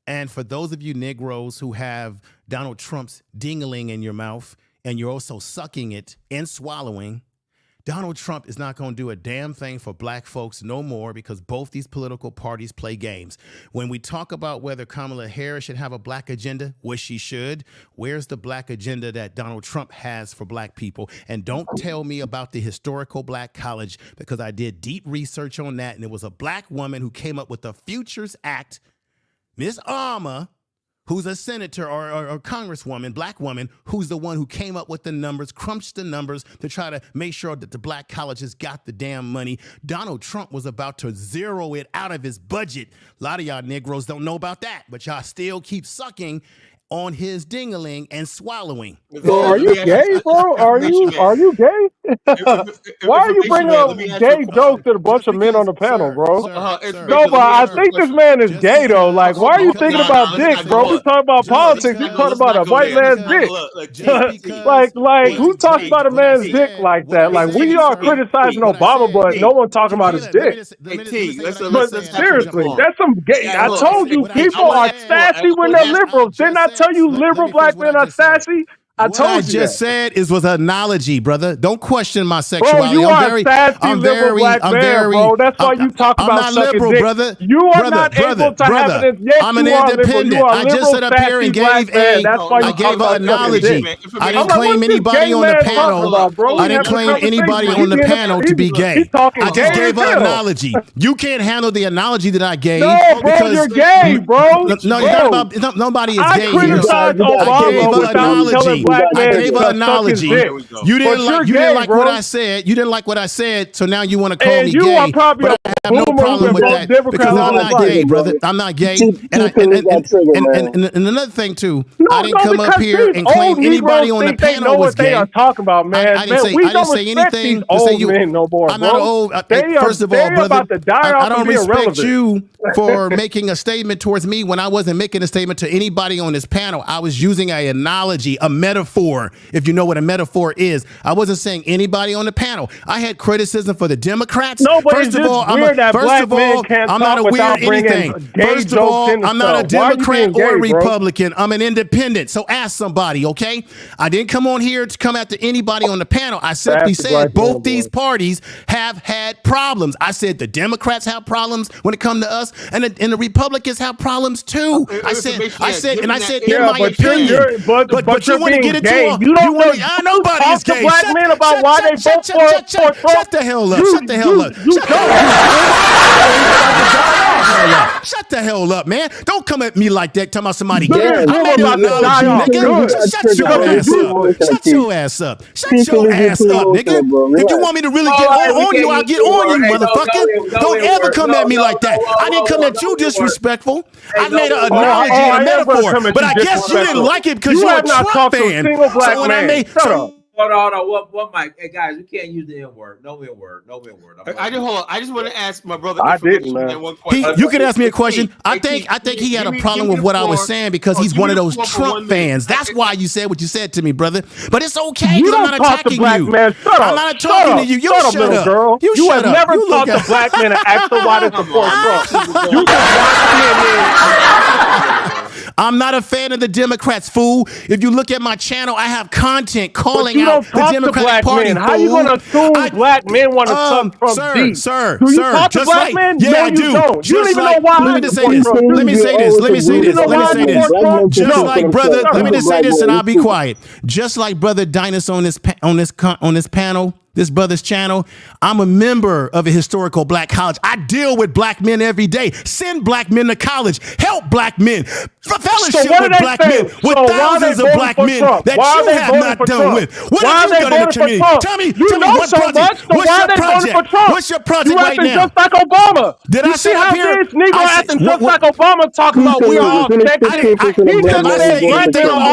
And for those of you Negroes who have Donald Trump's dingling in your mouth and you're also sucking it and swallowing, Donald Trump is not going to do a damn thing for Black folks no more because both these political parties play games. When we talk about whether Kamala Harris should have a Black agenda, which she should, where's the Black agenda that Donald Trump has for Black people? And don't tell me about the historical Black college because I did deep research on that, and it was a Black woman who came up with the Futures Act, Miss Arma, who's a senator or congresswoman, Black woman, who's the one who came up with the numbers, crunched the numbers to try to make sure that the Black colleges got the damn money. Donald Trump was about to zero it out of his budget. A lot of y'all Negroes don't know about that, but y'all still keep sucking on his dingling and swallowing.
Bro, are you gay, bro? Are you gay? Why are you bringing up gay jokes to a bunch of men on the panel, bro? No, but I think this man is gay, though. Like, why are you thinking about dick, bro? We talking about politics. You talking about a white man's dick. Like, who talks about a man's dick like that? Like, we are criticizing Obama, but no one talking about his dick. But seriously, that's some gay. I told you, people are sassy when they're liberals. Didn't I tell you liberal Black men are sassy? I told you
What I just said was an analogy, brother. Don't question my sexuality.
Bro, you are a sassy liberal Black man, bro. That's why you talk about
I'm not liberal,
dick.
brother.
You are not able to have it. Yes,
I'm an
you are
independent.
liberal. You are
I just sat up here and gave an analogy. I didn't claim anybody on the panel. I didn't claim anybody on the panel to be gay. I just gave an analogy. You can't handle the analogy that I gave.
No, bro, you're gay, bro.
No, it's not about. Nobody is gay.
I criticized Obama without telling black
I
man
gave
to
an
suck his
analogy.
dick.
You didn't
But
like.
you're
You
gay,
didn't like
bro.
what I said. You didn't like what I said. So now you want to call
And
me
you
gay.
are probably
But
a
I have no
boomer
problem
who's
with
been
that
both
because
Democrat all
I'm
his
not
life.
gay, brother. I'm not gay. And another thing too, I didn't come up
because
here
these
and claim
old
anybody
Negroes
on the
think they
panel
know
was
what they
gay.
are talking about, man.
I didn't say.
We
I didn't
don't
say
respect
anything
these
to say
old
you.
men no more,
I'm not
bro.
an old.
They
First of all,
they're
brother,
about to die
I
off
don't
and be
respect
irrelevant.
you for making a statement towards me when I wasn't making a statement to anybody on this panel. I was using an analogy, a metaphor, if you know what a metaphor is. I wasn't saying anybody on the panel. I had criticism for the Democrats.
No, but
First
it's
of
just
all,
weird that black men can't
I'm
talk
not a
without
weird anything.
bringing gay
First of
jokes
all,
into
I'm not a
stuff. Why are you
Democrat
being
or a
gay, bro?
Republican. I'm an independent. So ask somebody, okay? I didn't come on here to come after anybody on the panel. I simply
That's the
said
black man,
both these parties have had problems. I said the Democrats have problems when it comes to us, and the Republicans have problems too. I said in my opinion. But you want to get into a
You don't know.
nobody is gay.
Black men about why they vote for Trump.
Shut the hell up. Shut the hell up. Shut the hell up, man. Don't come at me like that, talking about somebody gay.
Yeah,
I made an analogy, nigga. Shut your ass up. Shut your ass up. Shut your ass up, nigga. If you want me to really get on you, I'll get on you, motherfucker. Don't ever come at me like that. I didn't come at you disrespectful. I made an analogy and a metaphor, but I guess you didn't like it because you're a Trump fan. So when I made
Hold on. What mic? Hey guys, we can't use the N word. No N word. No N word.
I just hold on. I just want to ask my brother.
I didn't, man.
One question.
You could ask me a question. I think he had a problem with what I was saying because he's one of those Trump fans. That's why you said what you said to me, brother. But it's okay because I'm not attacking you. I'm not talking to you. You shut up,
girl.
You
have never talked to black men and asked them why they support Trump. You just watch CNN.
I'm not a fan of the Democrats, fool. If you look at my channel, I have content calling out the Democratic Party.
Men. How you going to assume black men want to suck Trump deep?
Sir,
do you talk to black men?
Yeah,
no,
I do.
You don't. You don't even know why.
Let me say this. Let me say this. Just like brother, let me just say this, and I'll be quiet. Just like brother Dinus on this panel. This brother's channel. I'm a member of a historical black college. I deal with black men every day. Send black men to college. Help black men. Fellowship with black men. With thousands of black men that you have not done with. What have you done in the community? Tell me what project. What's your project? What's your project right now?
Just like Obama.
Did I say up here?
This Negro acting just like Obama talking about we all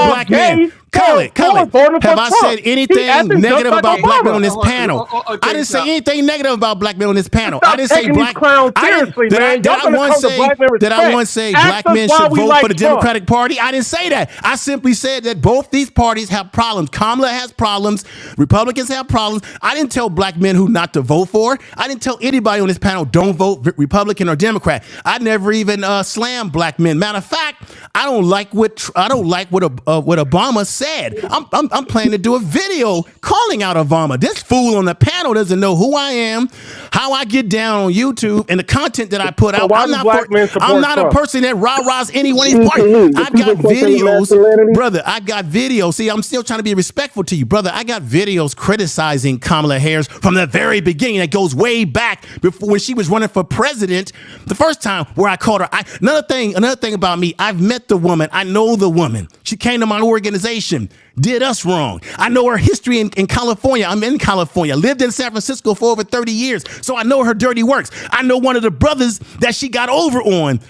black men. Khaled, have I said anything negative about black men on this panel? I didn't say anything negative about black men on this panel. I didn't say black. Did I once say black men should vote for the Democratic Party? I didn't say that. I simply said that both these parties have problems. Kamala has problems. Republicans have problems. I didn't tell black men who not to vote for. I didn't tell anybody on this panel don't vote Republican or Democrat. I never even slammed black men. Matter of fact, I don't like what Obama said. I'm planning to do a video calling out Obama. This fool on the panel doesn't know who I am, how I get down on YouTube, and the content that I put out. I'm not a person that rah-rahs any one of these parties. I've got videos, brother. I got videos. See, I'm still trying to be respectful to you, brother. I got videos criticizing Kamala Harris from the very beginning. That goes way back before when she was running for president the first time, where I called her. Another thing about me, I've met the woman. I know the woman. She came to my organization. Did us wrong. I know her history in California. I'm in California. Lived in San Francisco for over 30 years. So I know her dirty works. I know one of the brothers that she got over on,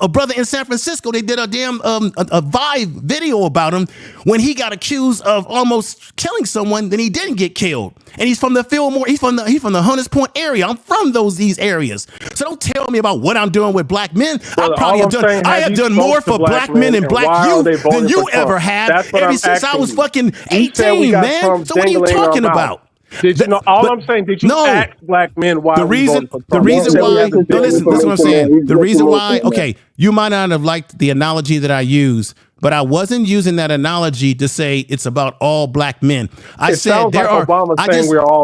a brother in San Francisco. They did a damn a Vive video about him when he got accused of almost killing someone. Then he didn't get killed. And he's from the Fillmore. He's from the Hunters Point area. I'm from these areas. So don't tell me about what I'm doing with black men. I have done more for black men and black youth than you ever have. Ever since I was fucking 18, man. So what are you talking about?
Did you know? I'm saying, did you ask black men why?
The reason why. No, listen. This is what I'm saying. The reason why. Okay, you might not have liked the analogy that I use, but I wasn't using that analogy to say it's about all black men. I said there are.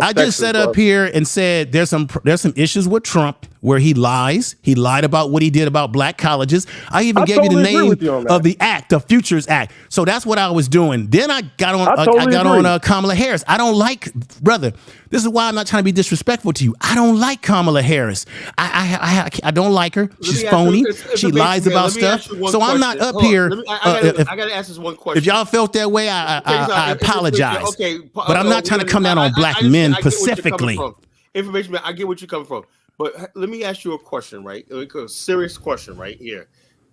I just sat up here and said there's some issues with Trump. where he lies. He lied about what he did about black colleges. I even gave you the
totally agree
name
with you on that.
of the act, the Futures Act. So that's what I was doing. Then I got on.
I totally agree.
Kamala Harris. I don't like, brother. This is why I'm not trying to be disrespectful to you. I don't like Kamala Harris. I don't like her. She's phony. She lies about stuff. So I'm not up here.
I gotta ask this one question.
If y'all felt that way, I apologize.
Okay,
but I'm not trying to come down on black men specifically.
Information, I get what you're coming from. But let me ask you a question, right? A serious question right here.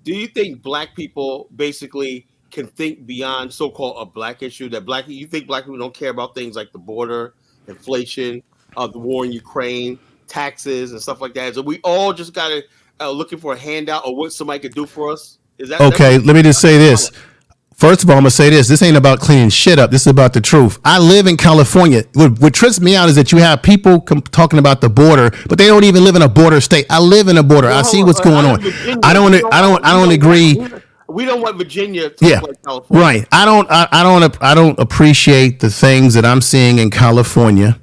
Do you think black people basically can think beyond so-called a black issue? You think black people don't care about things like the border, inflation, the war in Ukraine, taxes, and stuff like that? So we all just got to looking for a handout or what somebody could do for us? Is that
okay? Let me just say this. First of all, I'm gonna say this ain't about cleaning shit up. This is about the truth. I live in California. What trips me out is that you have people talking about the border, but they don't even live in a border state. I live in a border. I see what's going on. I don't agree.
We don't want Virginia to look like California.
Right. I don't appreciate the things that I'm seeing in California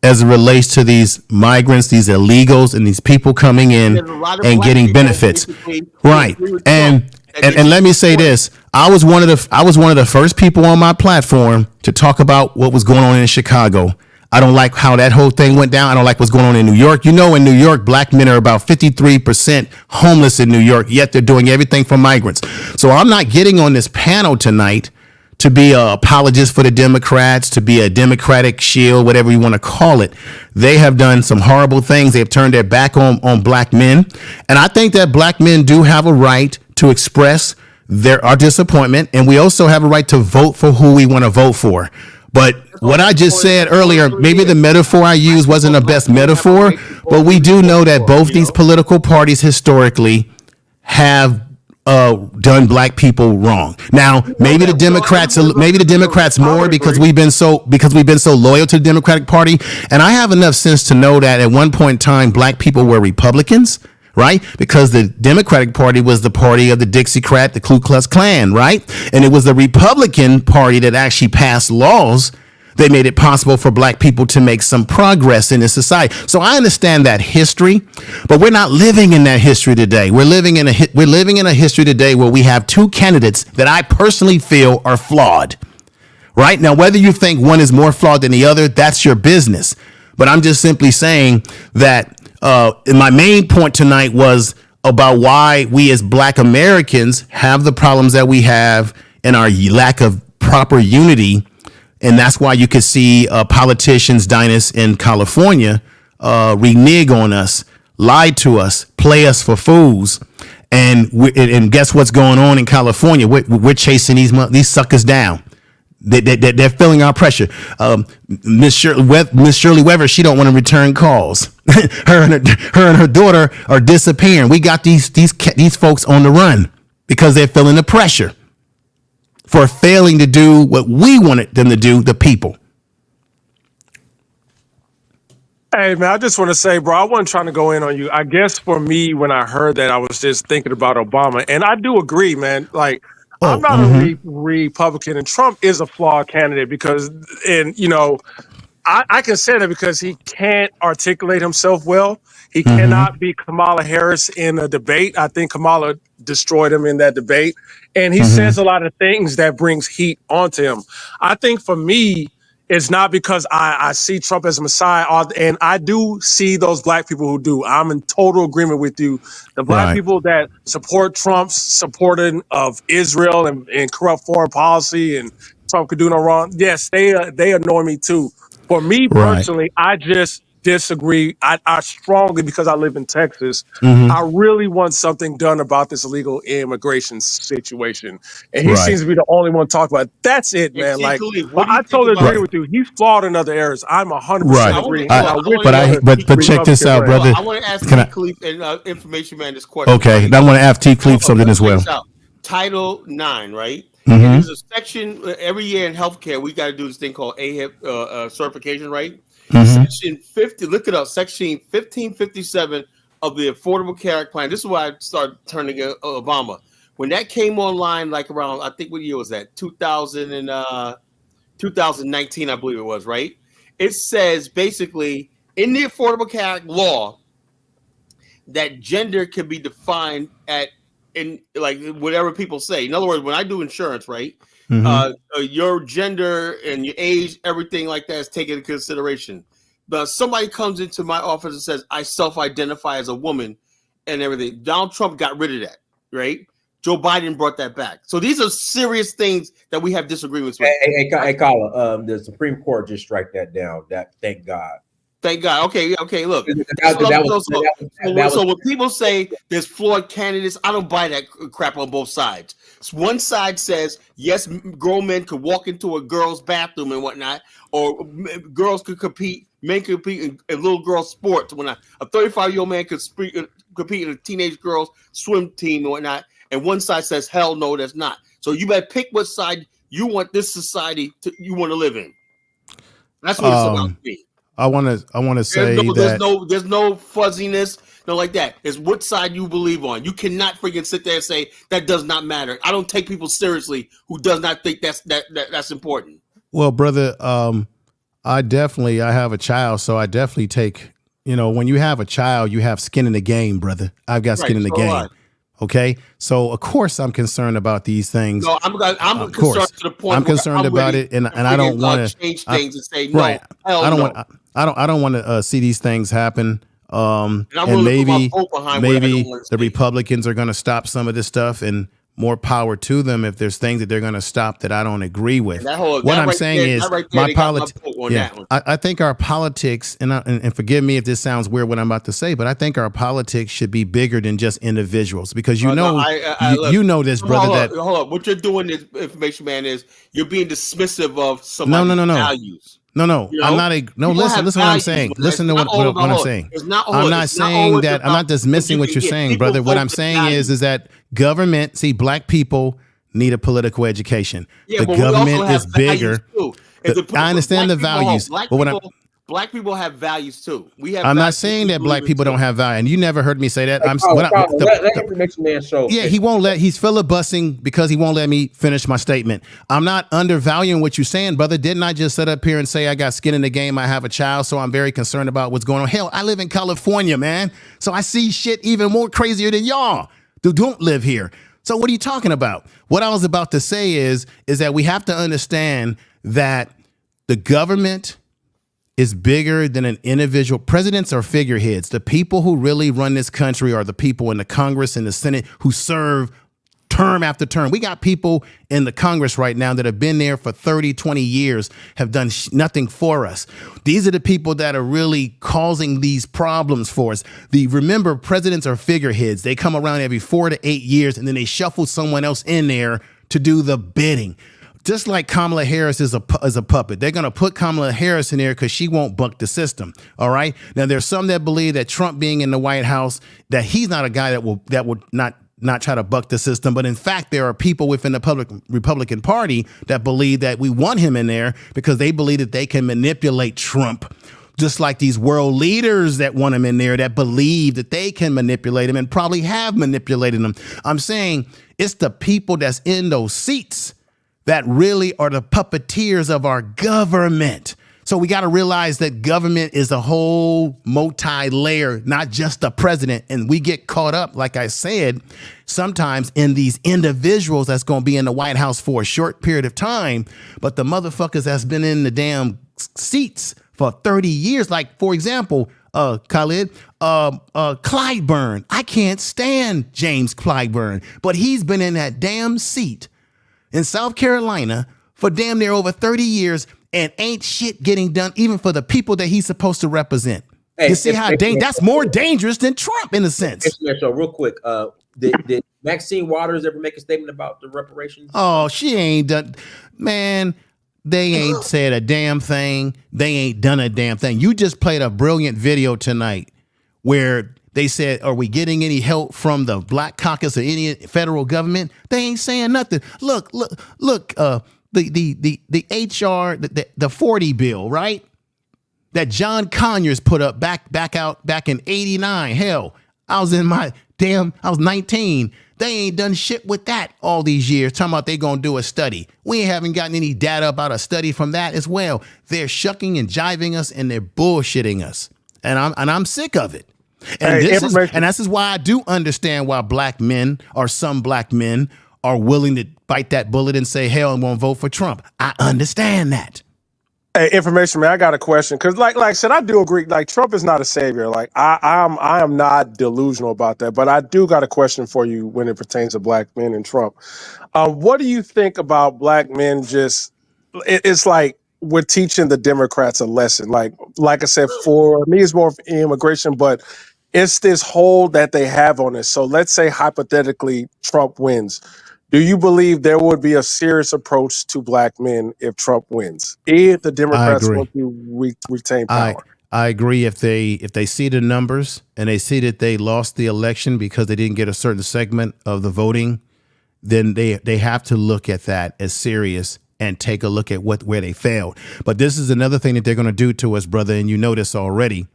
as it relates to these migrants, these illegals, and these people coming in and getting benefits. Right. And let me say this. I was one of the first people on my platform to talk about what was going on in Chicago. I don't like how that whole thing went down. I don't like what's going on in New York. You know, in New York, black men are about 53% homeless in New York, yet they're doing everything for migrants. So I'm not getting on this panel tonight to be an apologist for the Democrats, to be a Democratic shield, whatever you want to call it. They have done some horrible things. They have turned their back on black men. And I think that black men do have a right to express our disappointment. And we also have a right to vote for who we want to vote for. But what I just said earlier, maybe the metaphor I used wasn't the best metaphor, but we do know that both these political parties historically have done black people wrong. Now, maybe the Democrats more because we've been so loyal to the Democratic Party. And I have enough sense to know that at one point in time, black people were Republicans, right? Because the Democratic Party was the party of the Dixiecrat, the Ku Klux Klan, right? And it was the Republican Party that actually passed laws that made it possible for black people to make some progress in this society. So I understand that history, but we're not living in that history today. We're living in a history today where we have two candidates that I personally feel are flawed. Right? Now, whether you think one is more flawed than the other, that's your business. But I'm just simply saying that my main point tonight was about why we as black Americans have the problems that we have and our lack of proper unity. And that's why you could see politicians, Dinus in California, renege on us, lie to us, play us for fools. And guess what's going on in California? We're chasing these suckers down. They're feeling our pressure. Miss Shirley Weaver, she don't want to return calls. her and her daughter are disappearing. We got these folks on the run because they're feeling the pressure for failing to do what we wanted them to do, the people.
Hey, man, I just want to say, bro, I wasn't trying to go in on you. I guess for me, when I heard that, I was just thinking about Obama. And I do agree, man. Like, I'm not a Republican, and Trump is a flawed candidate because, and you know, I can say that because he can't articulate himself well. He cannot beat Kamala Harris in a debate. I think Kamala destroyed him in that debate. And he says a lot of things that brings heat onto him. I think for me, it's not because I see Trump as a messiah, and I do see those black people who do. I'm in total agreement with you. The black people that support Trump's supporting of Israel and corrupt foreign policy and Trump could do no wrong. Yes, they annoy me too. For me personally, I just disagree. I strongly, because I live in Texas, I really want something done about this illegal immigration situation. And he seems to be the only one to talk about it. That's it, man. Like, I totally agree with you. He's flawed in other areas. I'm 100% agreeing.
But check this out, brother.
I want to ask T. Cleef and Information Man this question.
Okay, and I want to ask T. Cleef something as well.
Title 9, right? And there's a section every year in healthcare. We got to do this thing called AHIP certification, right? Section 50, look it up, section 1557 of the Affordable Care Act plan. This is why I started turning Obama. When that came online, like around, I think what year was that? 2019, I believe it was, right? It says basically in the Affordable Care Act law that gender can be defined in like whatever people say. In other words, when I do insurance, right, your gender and your age, everything like that is taken into consideration. But somebody comes into my office and says, I self-identify as a woman and everything. Donald Trump got rid of that, right? Joe Biden brought that back. So these are serious things that we have disagreements with.
Hey, Kala, the Supreme Court just strike that down. That thank God.
Thank God. Okay. Look. So when people say there's flawed candidates, I don't buy that crap on both sides. So one side says yes, grown men could walk into a girl's bathroom and whatnot, or girls could compete, men could compete in little girl sports. When a 35-year-old man could compete in a teenage girl's swim team and whatnot, and one side says hell no, that's not. So you better pick what side you want this society you want to live in. That's what it's about to be.
I want to say
there's no fuzziness, no like that. It's what side you believe on. You cannot freaking sit there and say that does not matter. I don't take people seriously who does not think that's important.
Well, brother, I have a child, so I definitely take. When you have a child, you have skin in the game, brother. I've got skin in the game. Okay, so of course I'm concerned about these things.
No, I'm concerned to the point.
I'm concerned about it, and I don't want to
change things and say no.
Right.
Hell no.
I don't want to see these things happen. And maybe the Republicans are going to stop some of this stuff, and more power to them if there's things that they're going to stop that I don't agree with. What I'm saying is my politics. I think our politics, and forgive me if this sounds weird what I'm about to say, but I think our politics should be bigger than just individuals, because you know this, brother.
Hold up. What you're doing, is information man, is you're being dismissive of somebody's values.
No, I'm not listen what I'm saying. Listen to what I'm saying. I'm not saying that. I'm not dismissing what you're saying, brother. What I'm saying is that government, black people need a political education. The government is bigger. I understand the values, but
black people have values too.
I'm not saying that black people don't have value, and you never heard me say that. He's filibustering because he won't let me finish my statement. I'm not undervaluing what you're saying, brother. Didn't I just sit up here and say I got skin in the game? I have a child, so I'm very concerned about what's going on. Hell, I live in California, man, so I see shit even more crazier than y'all who don't live here. So what are you talking about? What I was about to say is that we have to understand that the government is bigger than an individual. Presidents are figureheads. The people who really run this country are the people in the Congress and the Senate who serve term after term. We got people in the Congress right now that have been there for 30, 20 years, have done nothing for us. These are the people that are really causing these problems for us. Remember, presidents are figureheads. They come around every 4 to 8 years, and then they shuffle someone else in there to do the bidding. Just like Kamala Harris is a puppet. They're going to put Kamala Harris in there because she won't buck the system. All right. Now, there's some that believe that Trump being in the White House, that he's not a guy that would not try to buck the system. But in fact, there are people within the Republican Party that believe that we want him in there because they believe that they can manipulate Trump. Just like these world leaders that want him in there that believe that they can manipulate him and probably have manipulated him. I'm saying it's the people that's in those seats that really are the puppeteers of our government. So we got to realize that government is a whole multi-layer, not just the president. And we get caught up, like I said, sometimes in these individuals that's going to be in the White House for a short period of time. But the motherfuckers that's been in the damn seats for 30 years, like, for example, Khalid, Clyburn. I can't stand James Clyburn, but he's been in that damn seat in South Carolina for damn near over 30 years and ain't shit getting done even for the people that he's supposed to represent. You see how that's more dangerous than Trump in a sense.
So real quick, did Maxine Waters ever make a statement about the reparations?
Oh, she ain't done, man. They ain't said a damn thing. They ain't done a damn thing. You just played a brilliant video tonight where they said, are we getting any help from the Black Caucus or any federal government? They ain't saying nothing. Look, the HR, the 40 bill, right? That John Conyers put up back in 89. Hell, I was 19. They ain't done shit with that all these years, talking about they gonna do a study. We haven't gotten any data about a study from that as well. They're shucking and jiving us and they're bullshitting us. And I'm sick of it. And
Hey,
this is why I do understand why black men or some black men are willing to bite that bullet and say, hell, and won't vote for Trump. I understand that.
Hey, information man, I got a question because, like I said, I do agree. Like Trump is not a savior. Like I am not delusional about that. But I do got a question for you when it pertains to black men and Trump. What do you think about black men? It's like we're teaching the Democrats a lesson. Like I said, for me, it's more of immigration, but it's this hold that they have on it. So let's say hypothetically Trump wins. Do you believe there would be a serious approach to black men if Trump wins? If the
I
Democrats
agree.
want to retain
I
power?
I agree. If they see the numbers and they see that they lost the election because they didn't get a certain segment of the voting, then they have to look at that as serious and take a look at where they failed. But this is another thing that they're going to do to us, brother, and you know this already.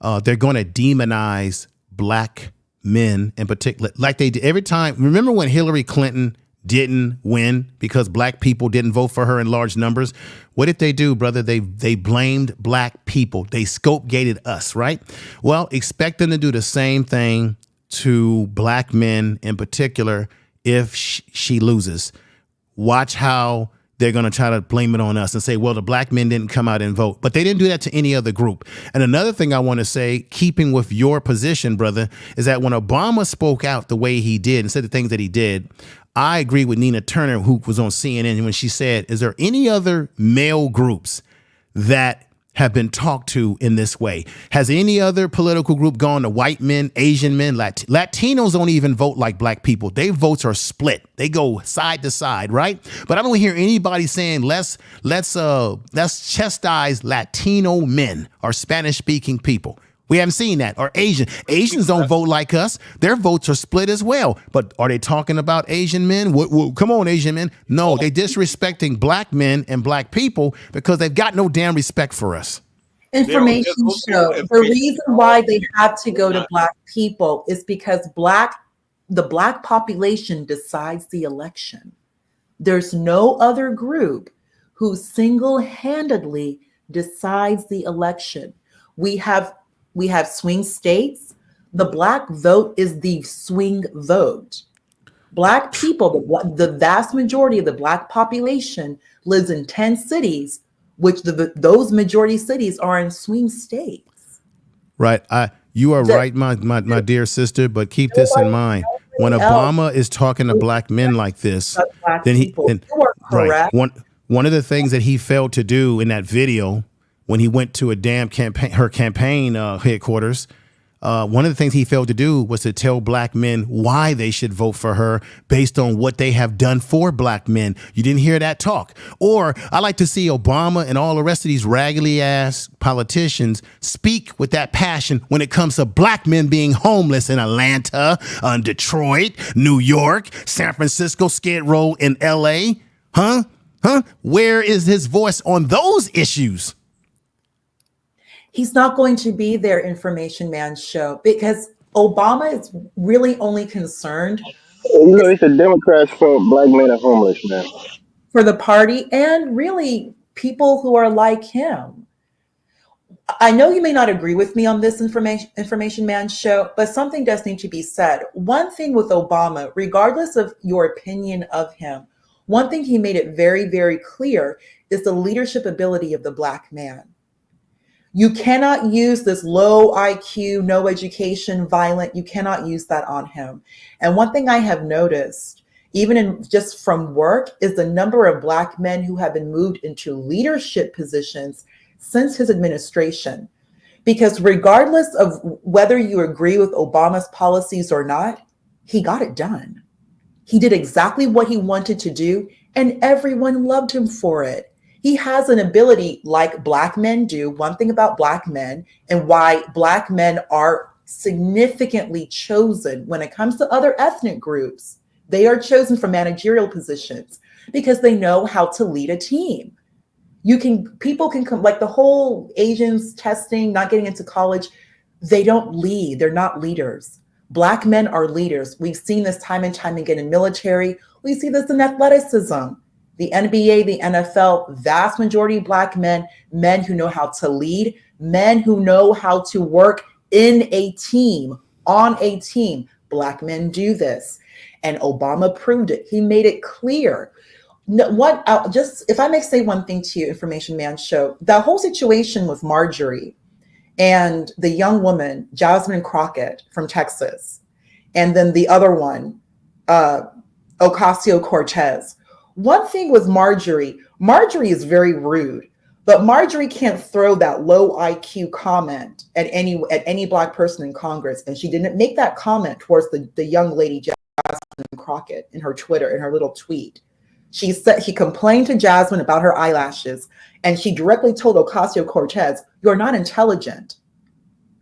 They're going to demonize black men in particular, like they did every time. Remember when Hillary Clinton didn't win because black people didn't vote for her in large numbers? What did they do, brother? They blamed black people. They scope-gated us, right? Well, expect them to do the same thing to black men in particular if she loses. Watch how they're going to try to blame it on us and say, well, the black men didn't come out and vote. But they didn't do that to any other group. And another thing I want to say, keeping with your position, brother, is that when Obama spoke out the way he did and said the things that he did, I agree with Nina Turner, who was on CNN, when she said, is there any other male groups that have been talked to in this way? Has any other political group gone to white men, Asian men, Latinos don't even vote like black people. Their votes are split. They go side to side, right? But I don't hear anybody saying let's chastise Latino men or Spanish speaking people. We haven't seen that. Or Asians don't vote like us. Their votes are split as well. But are they talking about Asian men? Come on, Asian men. No, they disrespecting black men and black people because they've got no damn respect for us.
Information show the reason why they have to go to black people is because the black population decides the election. There's no other group who single-handedly decides the election. We have swing states. The black vote is the swing vote. Black people, the vast majority of the black population lives in 10 cities, which those majority cities are in swing states.
Right. You are right, my dear sister, but keep this in mind. When Obama is talking to black men like this, then right. One of the things that he failed to do in that video when he went to her campaign headquarters, one of the things he failed to do was to tell black men why they should vote for her based on what they have done for black men. You didn't hear that talk. Or I like to see Obama and all the rest of these raggedy ass politicians speak with that passion when it comes to black men being homeless in Atlanta, Detroit, New York, San Francisco, Skid Row, in LA. Huh? Where is his voice on those issues?
He's not going to be their information man show because Obama is really only concerned.
It's the Democrats for black men are homeless, man.
For the party and really people who are like him. I know you may not agree with me on this information man show, but something does need to be said. One thing with Obama, regardless of your opinion of him, one thing he made it very, very clear is the leadership ability of the black man. You cannot use this low IQ, no education, violent. You cannot use that on him. And one thing I have noticed, even in just from work, is the number of black men who have been moved into leadership positions since his administration. Because regardless of whether you agree with Obama's policies or not, he got it done. He did exactly what he wanted to do, and everyone loved him for it. He has an ability like black men do. One thing about black men and why black men are significantly chosen when it comes to other ethnic groups, they are chosen for managerial positions because they know how to lead a team. People can come, like the whole Asians testing, not getting into college, they don't lead. They're not leaders. Black men are leaders. We've seen this time and time again in military. We see this in athleticism. The NBA, the NFL, vast majority of black men who know how to lead, men who know how to work in a team, on a team. Black men do this. And Obama proved it. He made it clear. No, just if I may say one thing to you, Information Man Show, that whole situation with Marjorie and the young woman, Jasmine Crockett from Texas, and then the other one, Ocasio-Cortez. One thing with Marjorie is very rude, but Marjorie can't throw that low IQ comment at any Black person in Congress. And she didn't make that comment towards the young lady, Jasmine Crockett, in her Twitter, in her little tweet. She complained to Jasmine about her eyelashes, and she directly told Ocasio-Cortez, "You're not intelligent,"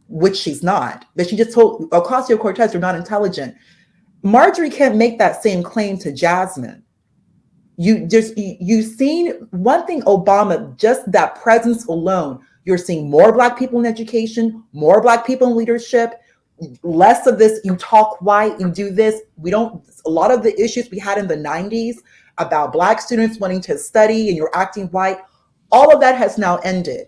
which she's not. But she just told Ocasio-Cortez, "You're not intelligent." Marjorie can't make that same claim to Jasmine. You've seen one thing, Obama, just that presence alone. You're seeing more Black people in education, more Black people in leadership, less of this, you talk white, you do this. A lot of the issues we had in the 90s about Black students wanting to study and you're acting white, all of that has now ended.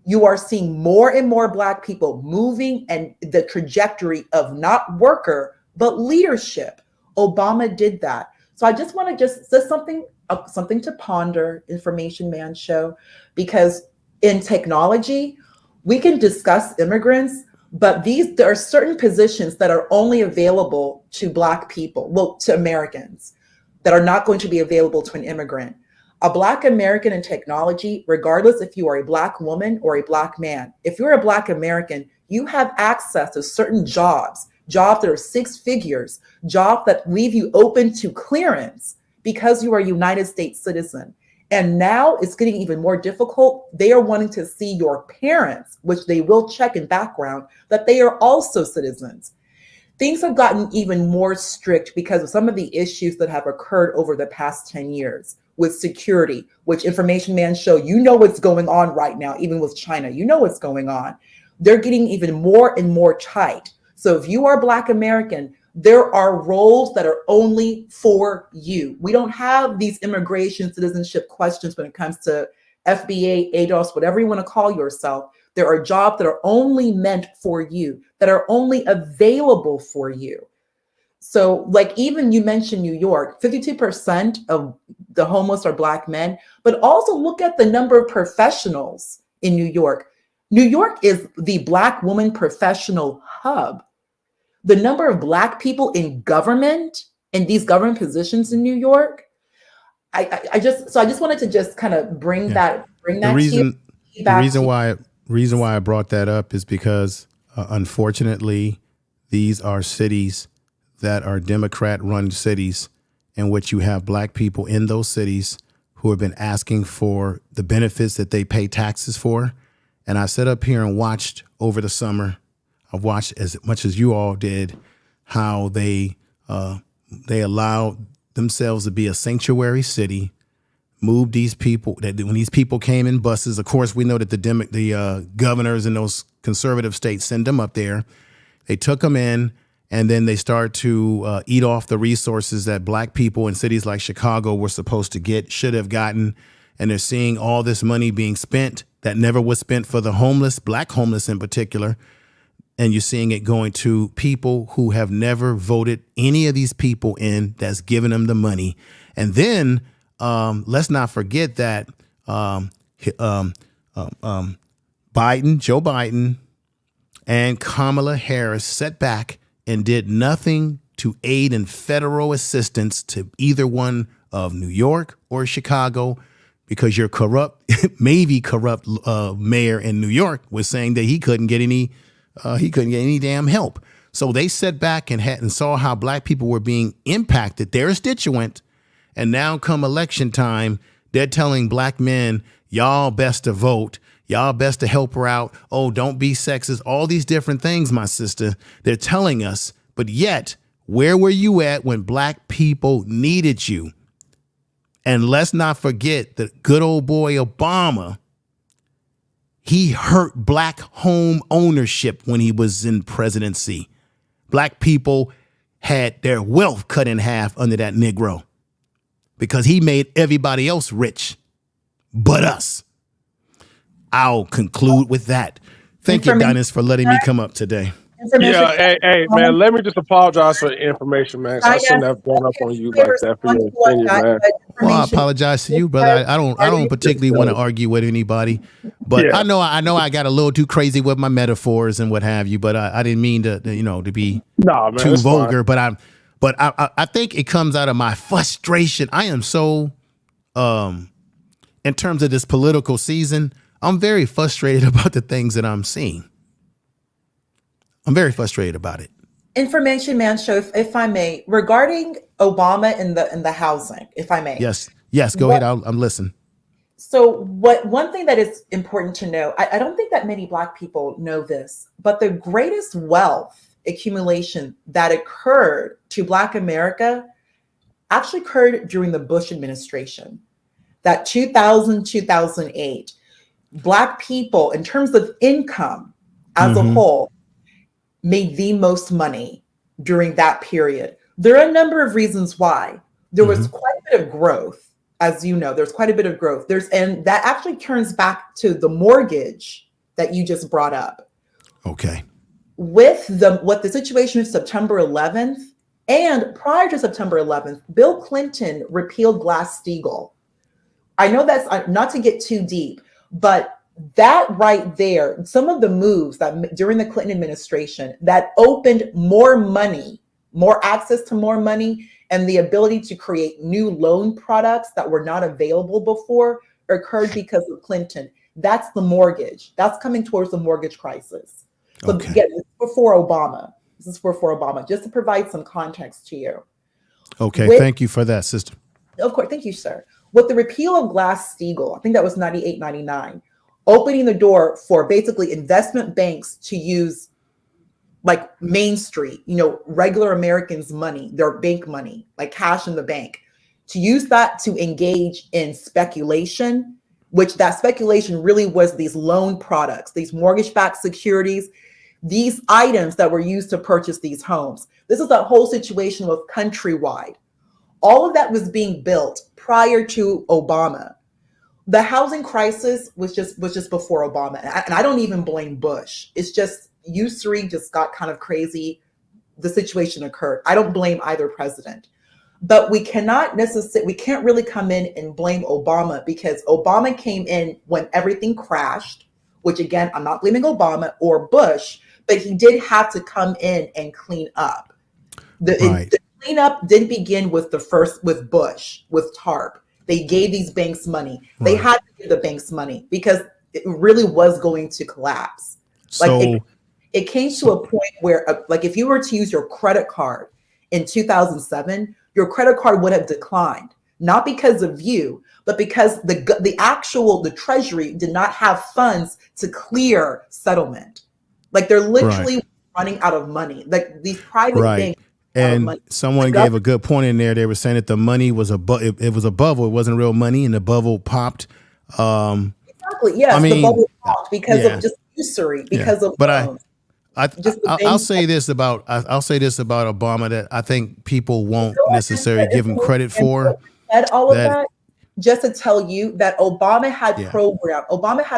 You are seeing more and more Black people moving and the trajectory of not worker, but leadership. Obama did that. So I just want to say something to ponder, Information Man Show, because in technology, we can discuss immigrants, but there are certain positions that are only available to Black people, well, to Americans, that are not going to be available to an immigrant. A Black American in technology, regardless if you are a Black woman or a Black man, if you're a Black American, you have access to certain jobs that are 6 figures, jobs that leave you open to clearance because you are a United States citizen. And now it's getting even more difficult. They are wanting to see your parents, which they will check in background, that they are also citizens. Things have gotten even more strict because of some of the issues that have occurred over the past 10 years with security, which Information Man Show, you know what's going on right now, even with China, you know what's going on. They're getting even more and more tight. So if you are Black American, there are roles that are only for you. We don't have these immigration citizenship questions when it comes to FBA, ADOS, whatever you want to call yourself. There are jobs that are only meant for you, that are only available for you. So like even you mentioned New York, 52% of the homeless are Black men, but also look at the number of professionals in New York. New York is the Black woman professional hub. The number of Black people in government, in these government positions in New York, I just wanted to just kind of bring that
The reason why I brought that up is because unfortunately, these are cities that are Democrat-run cities in which you have Black people in those cities who have been asking for the benefits that they pay taxes for. And I sat up here and watched over the summer. I've watched as much as you all did how they allowed themselves to be a sanctuary city, moved these people. That when these people came in buses, of course, we know that the governors in those conservative states send them up there. They took them in, and then they start to eat off the resources that Black people in cities like Chicago were supposed to get, should have gotten. And they're seeing all this money being spent that never was spent for the homeless, Black homeless in particular. And you're seeing it going to people who have never voted any of these people in that's giving them the money. And then let's not forget that Joe Biden and Kamala Harris sat back and did nothing to aid in federal assistance to either one of New York or Chicago, because your corrupt, maybe corrupt mayor in New York was saying that he couldn't get any damn help. So they sat back and saw how Black people were being impacted, their constituent. And now come election time, they're telling Black men, y'all best to vote. Y'all best to help her out. Oh, don't be sexist. All these different things, my sister, they're telling us. But yet, where were you at when Black people needed you? And let's not forget that good old boy Obama, he hurt Black home ownership when he was in presidency. Black people had their wealth cut in half under that Negro because he made everybody else rich but us. I'll conclude with that. Thank you, Dennis, for letting me come up today.
Yeah, hey, man, let me just apologize for the information, man. 'Cause I shouldn't have gone up on you like that for your opinion, man.
Well, I apologize to you, brother. I don't particularly want to argue with anybody, but
Yeah.
I know I got a little too crazy with my metaphors and what have you. But I didn't mean to be
Nah, man,
too
it's fine.
vulgar. But I think it comes out of my frustration. I am so in terms of this political season, I'm very frustrated about the things that I'm seeing. I'm very frustrated about it.
Information Man Show, if I may, regarding Obama and the housing, if I may.
Yes, go ahead. I'm listening.
So one thing that is important to know, I don't think that many Black people know this, but the greatest wealth accumulation that occurred to Black America actually occurred during the Bush administration. That 2000, 2008, Black people, in terms of income as a whole, made the most money during that period. There are a number of reasons why. There was quite a bit of growth, as you know, there's quite a bit of growth. And that actually turns back to the mortgage that you just brought up.
Okay.
With what the situation of September 11th, and prior to September 11th, Bill Clinton repealed Glass-Steagall. I know that's not to get too deep, but that right there, some of the moves that during the Clinton administration that opened more money, more access to more money, and the ability to create new loan products that were not available before occurred because of Clinton. That's the mortgage. That's coming towards the mortgage crisis. So
Okay.
yeah, this is before Obama. This is before Obama, just to provide some context to you.
Okay. Thank you for that, sister.
Of course, thank you, sir. With the repeal of Glass-Steagall, I think that was 98, 99, opening the door for basically investment banks to use like Main Street, regular Americans' money, their bank money, like cash in the bank, to use that to engage in speculation, which that speculation really was these loan products, these mortgage-backed securities, these items that were used to purchase these homes. This is that whole situation with Countrywide. All of that was being built prior to Obama. The housing crisis was just before Obama. And I don't even blame Bush. It's just usury just got kind of crazy. The situation occurred. I don't blame either president. But we can't really come in and blame Obama, because Obama came in when everything crashed, which again, I'm not blaming Obama or Bush, but he did have to come in and clean up. The cleanup didn't begin with Bush, with TARP. They gave these banks money. They had to give the banks money because it really was going to collapse. It came to a point where, if you were to use your credit card in 2007, your credit card would have declined, not because of you, but because the Treasury did not have funds to clear settlement. Like they're literally running out of money. Like these private banks.
And someone gave a good point in there. They were saying that the money was it was a bubble. It wasn't real money, and the bubble popped.
Exactly. Yes, the bubble popped because of just usury, because of loans. I'll say this about Obama that I think people won't necessarily give him credit for. Said all of that just to tell you that Obama had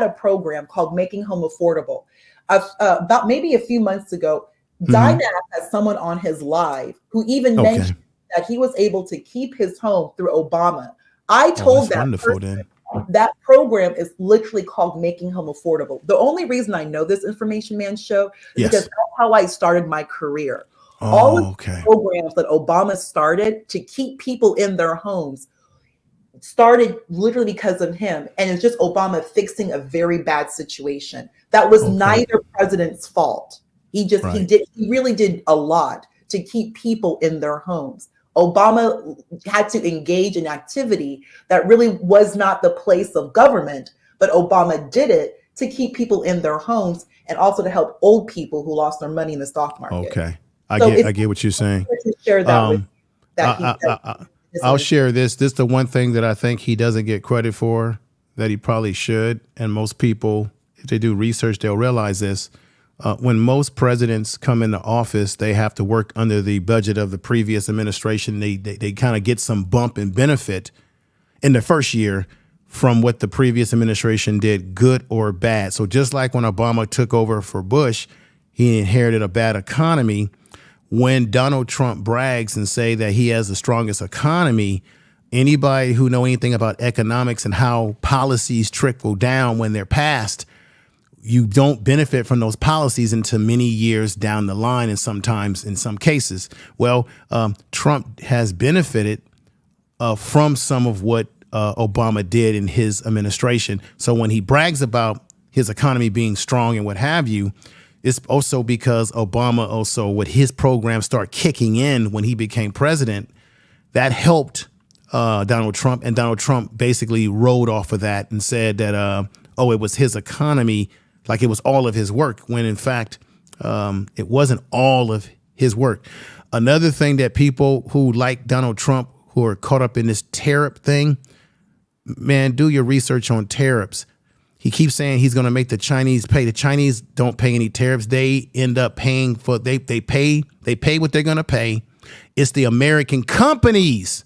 a program called Making Home Affordable. About maybe a few months ago, Dynac had someone on his live who even mentioned that he was able to keep his home through Obama. I told that person, that program is literally called Making Home Affordable. The only reason I know this Information Man show is because that's how I started my career. All of the programs that Obama started to keep people in their homes started literally because of him. And it's just Obama fixing a very bad situation. That was neither president's fault. He really did a lot to keep people in their homes. Obama had to engage in activity that really was not the place of government, but Obama did it to keep people in their homes and also to help old people who lost their money in the stock market.
Okay. I get what you're saying.
Share that with that
I'll share this. This is the one thing that I think he doesn't get credit for that he probably should. And most people, if they do research, they'll realize this. When most presidents come into office, they have to work under the budget of the previous administration. They kind of get some bump and benefit in the first year, from what the previous administration did, good or bad. So just like when Obama took over for Bush, he inherited a bad economy. When Donald Trump brags and say that he has the strongest economy, anybody who know anything about economics and how policies trickle down when they're passed, you don't benefit from those policies until many years down the line, and sometimes in some cases. Well, Trump has benefited from some of what Obama did in his administration. So when he brags about his economy being strong and what have you, it's also because Obama also, with his program start kicking in when he became president, that helped Donald Trump. And Donald Trump basically rode off of that and said that, it was his economy, like it was all of his work, when in fact, it wasn't all of his work. Another thing that people who like Donald Trump, who are caught up in this tariff thing, man, do your research on tariffs. He keeps saying he's going to make the Chinese pay. The Chinese don't pay any tariffs. They end up paying for, they pay what they're going to pay. It's the American companies.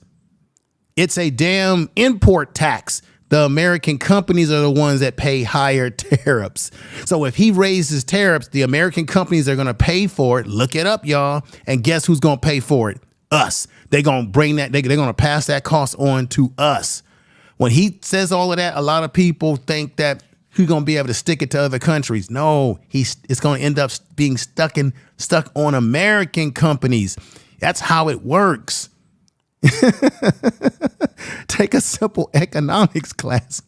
It's a damn import tax. The American companies are the ones that pay higher tariffs. So if he raises tariffs, the American companies are going to pay for it. Look it up, y'all. And guess who's going to pay for it? Us. They're going to bring that. They're going to pass that cost on to us. When he says all of that, a lot of people think that he's going to be able to stick it to other countries. No, it's going to end up being stuck on American companies. That's how it works. Take a simple economics class.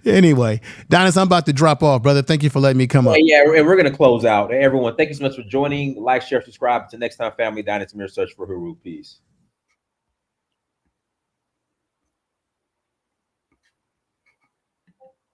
Anyway, Donis, I'm about to drop off, brother. Thank you for letting me come up.
Yeah, and we're going to close out. Everyone, thank you so much for joining. Like, share, subscribe. Until next time, family. Donis Amir, search for Huru. Peace.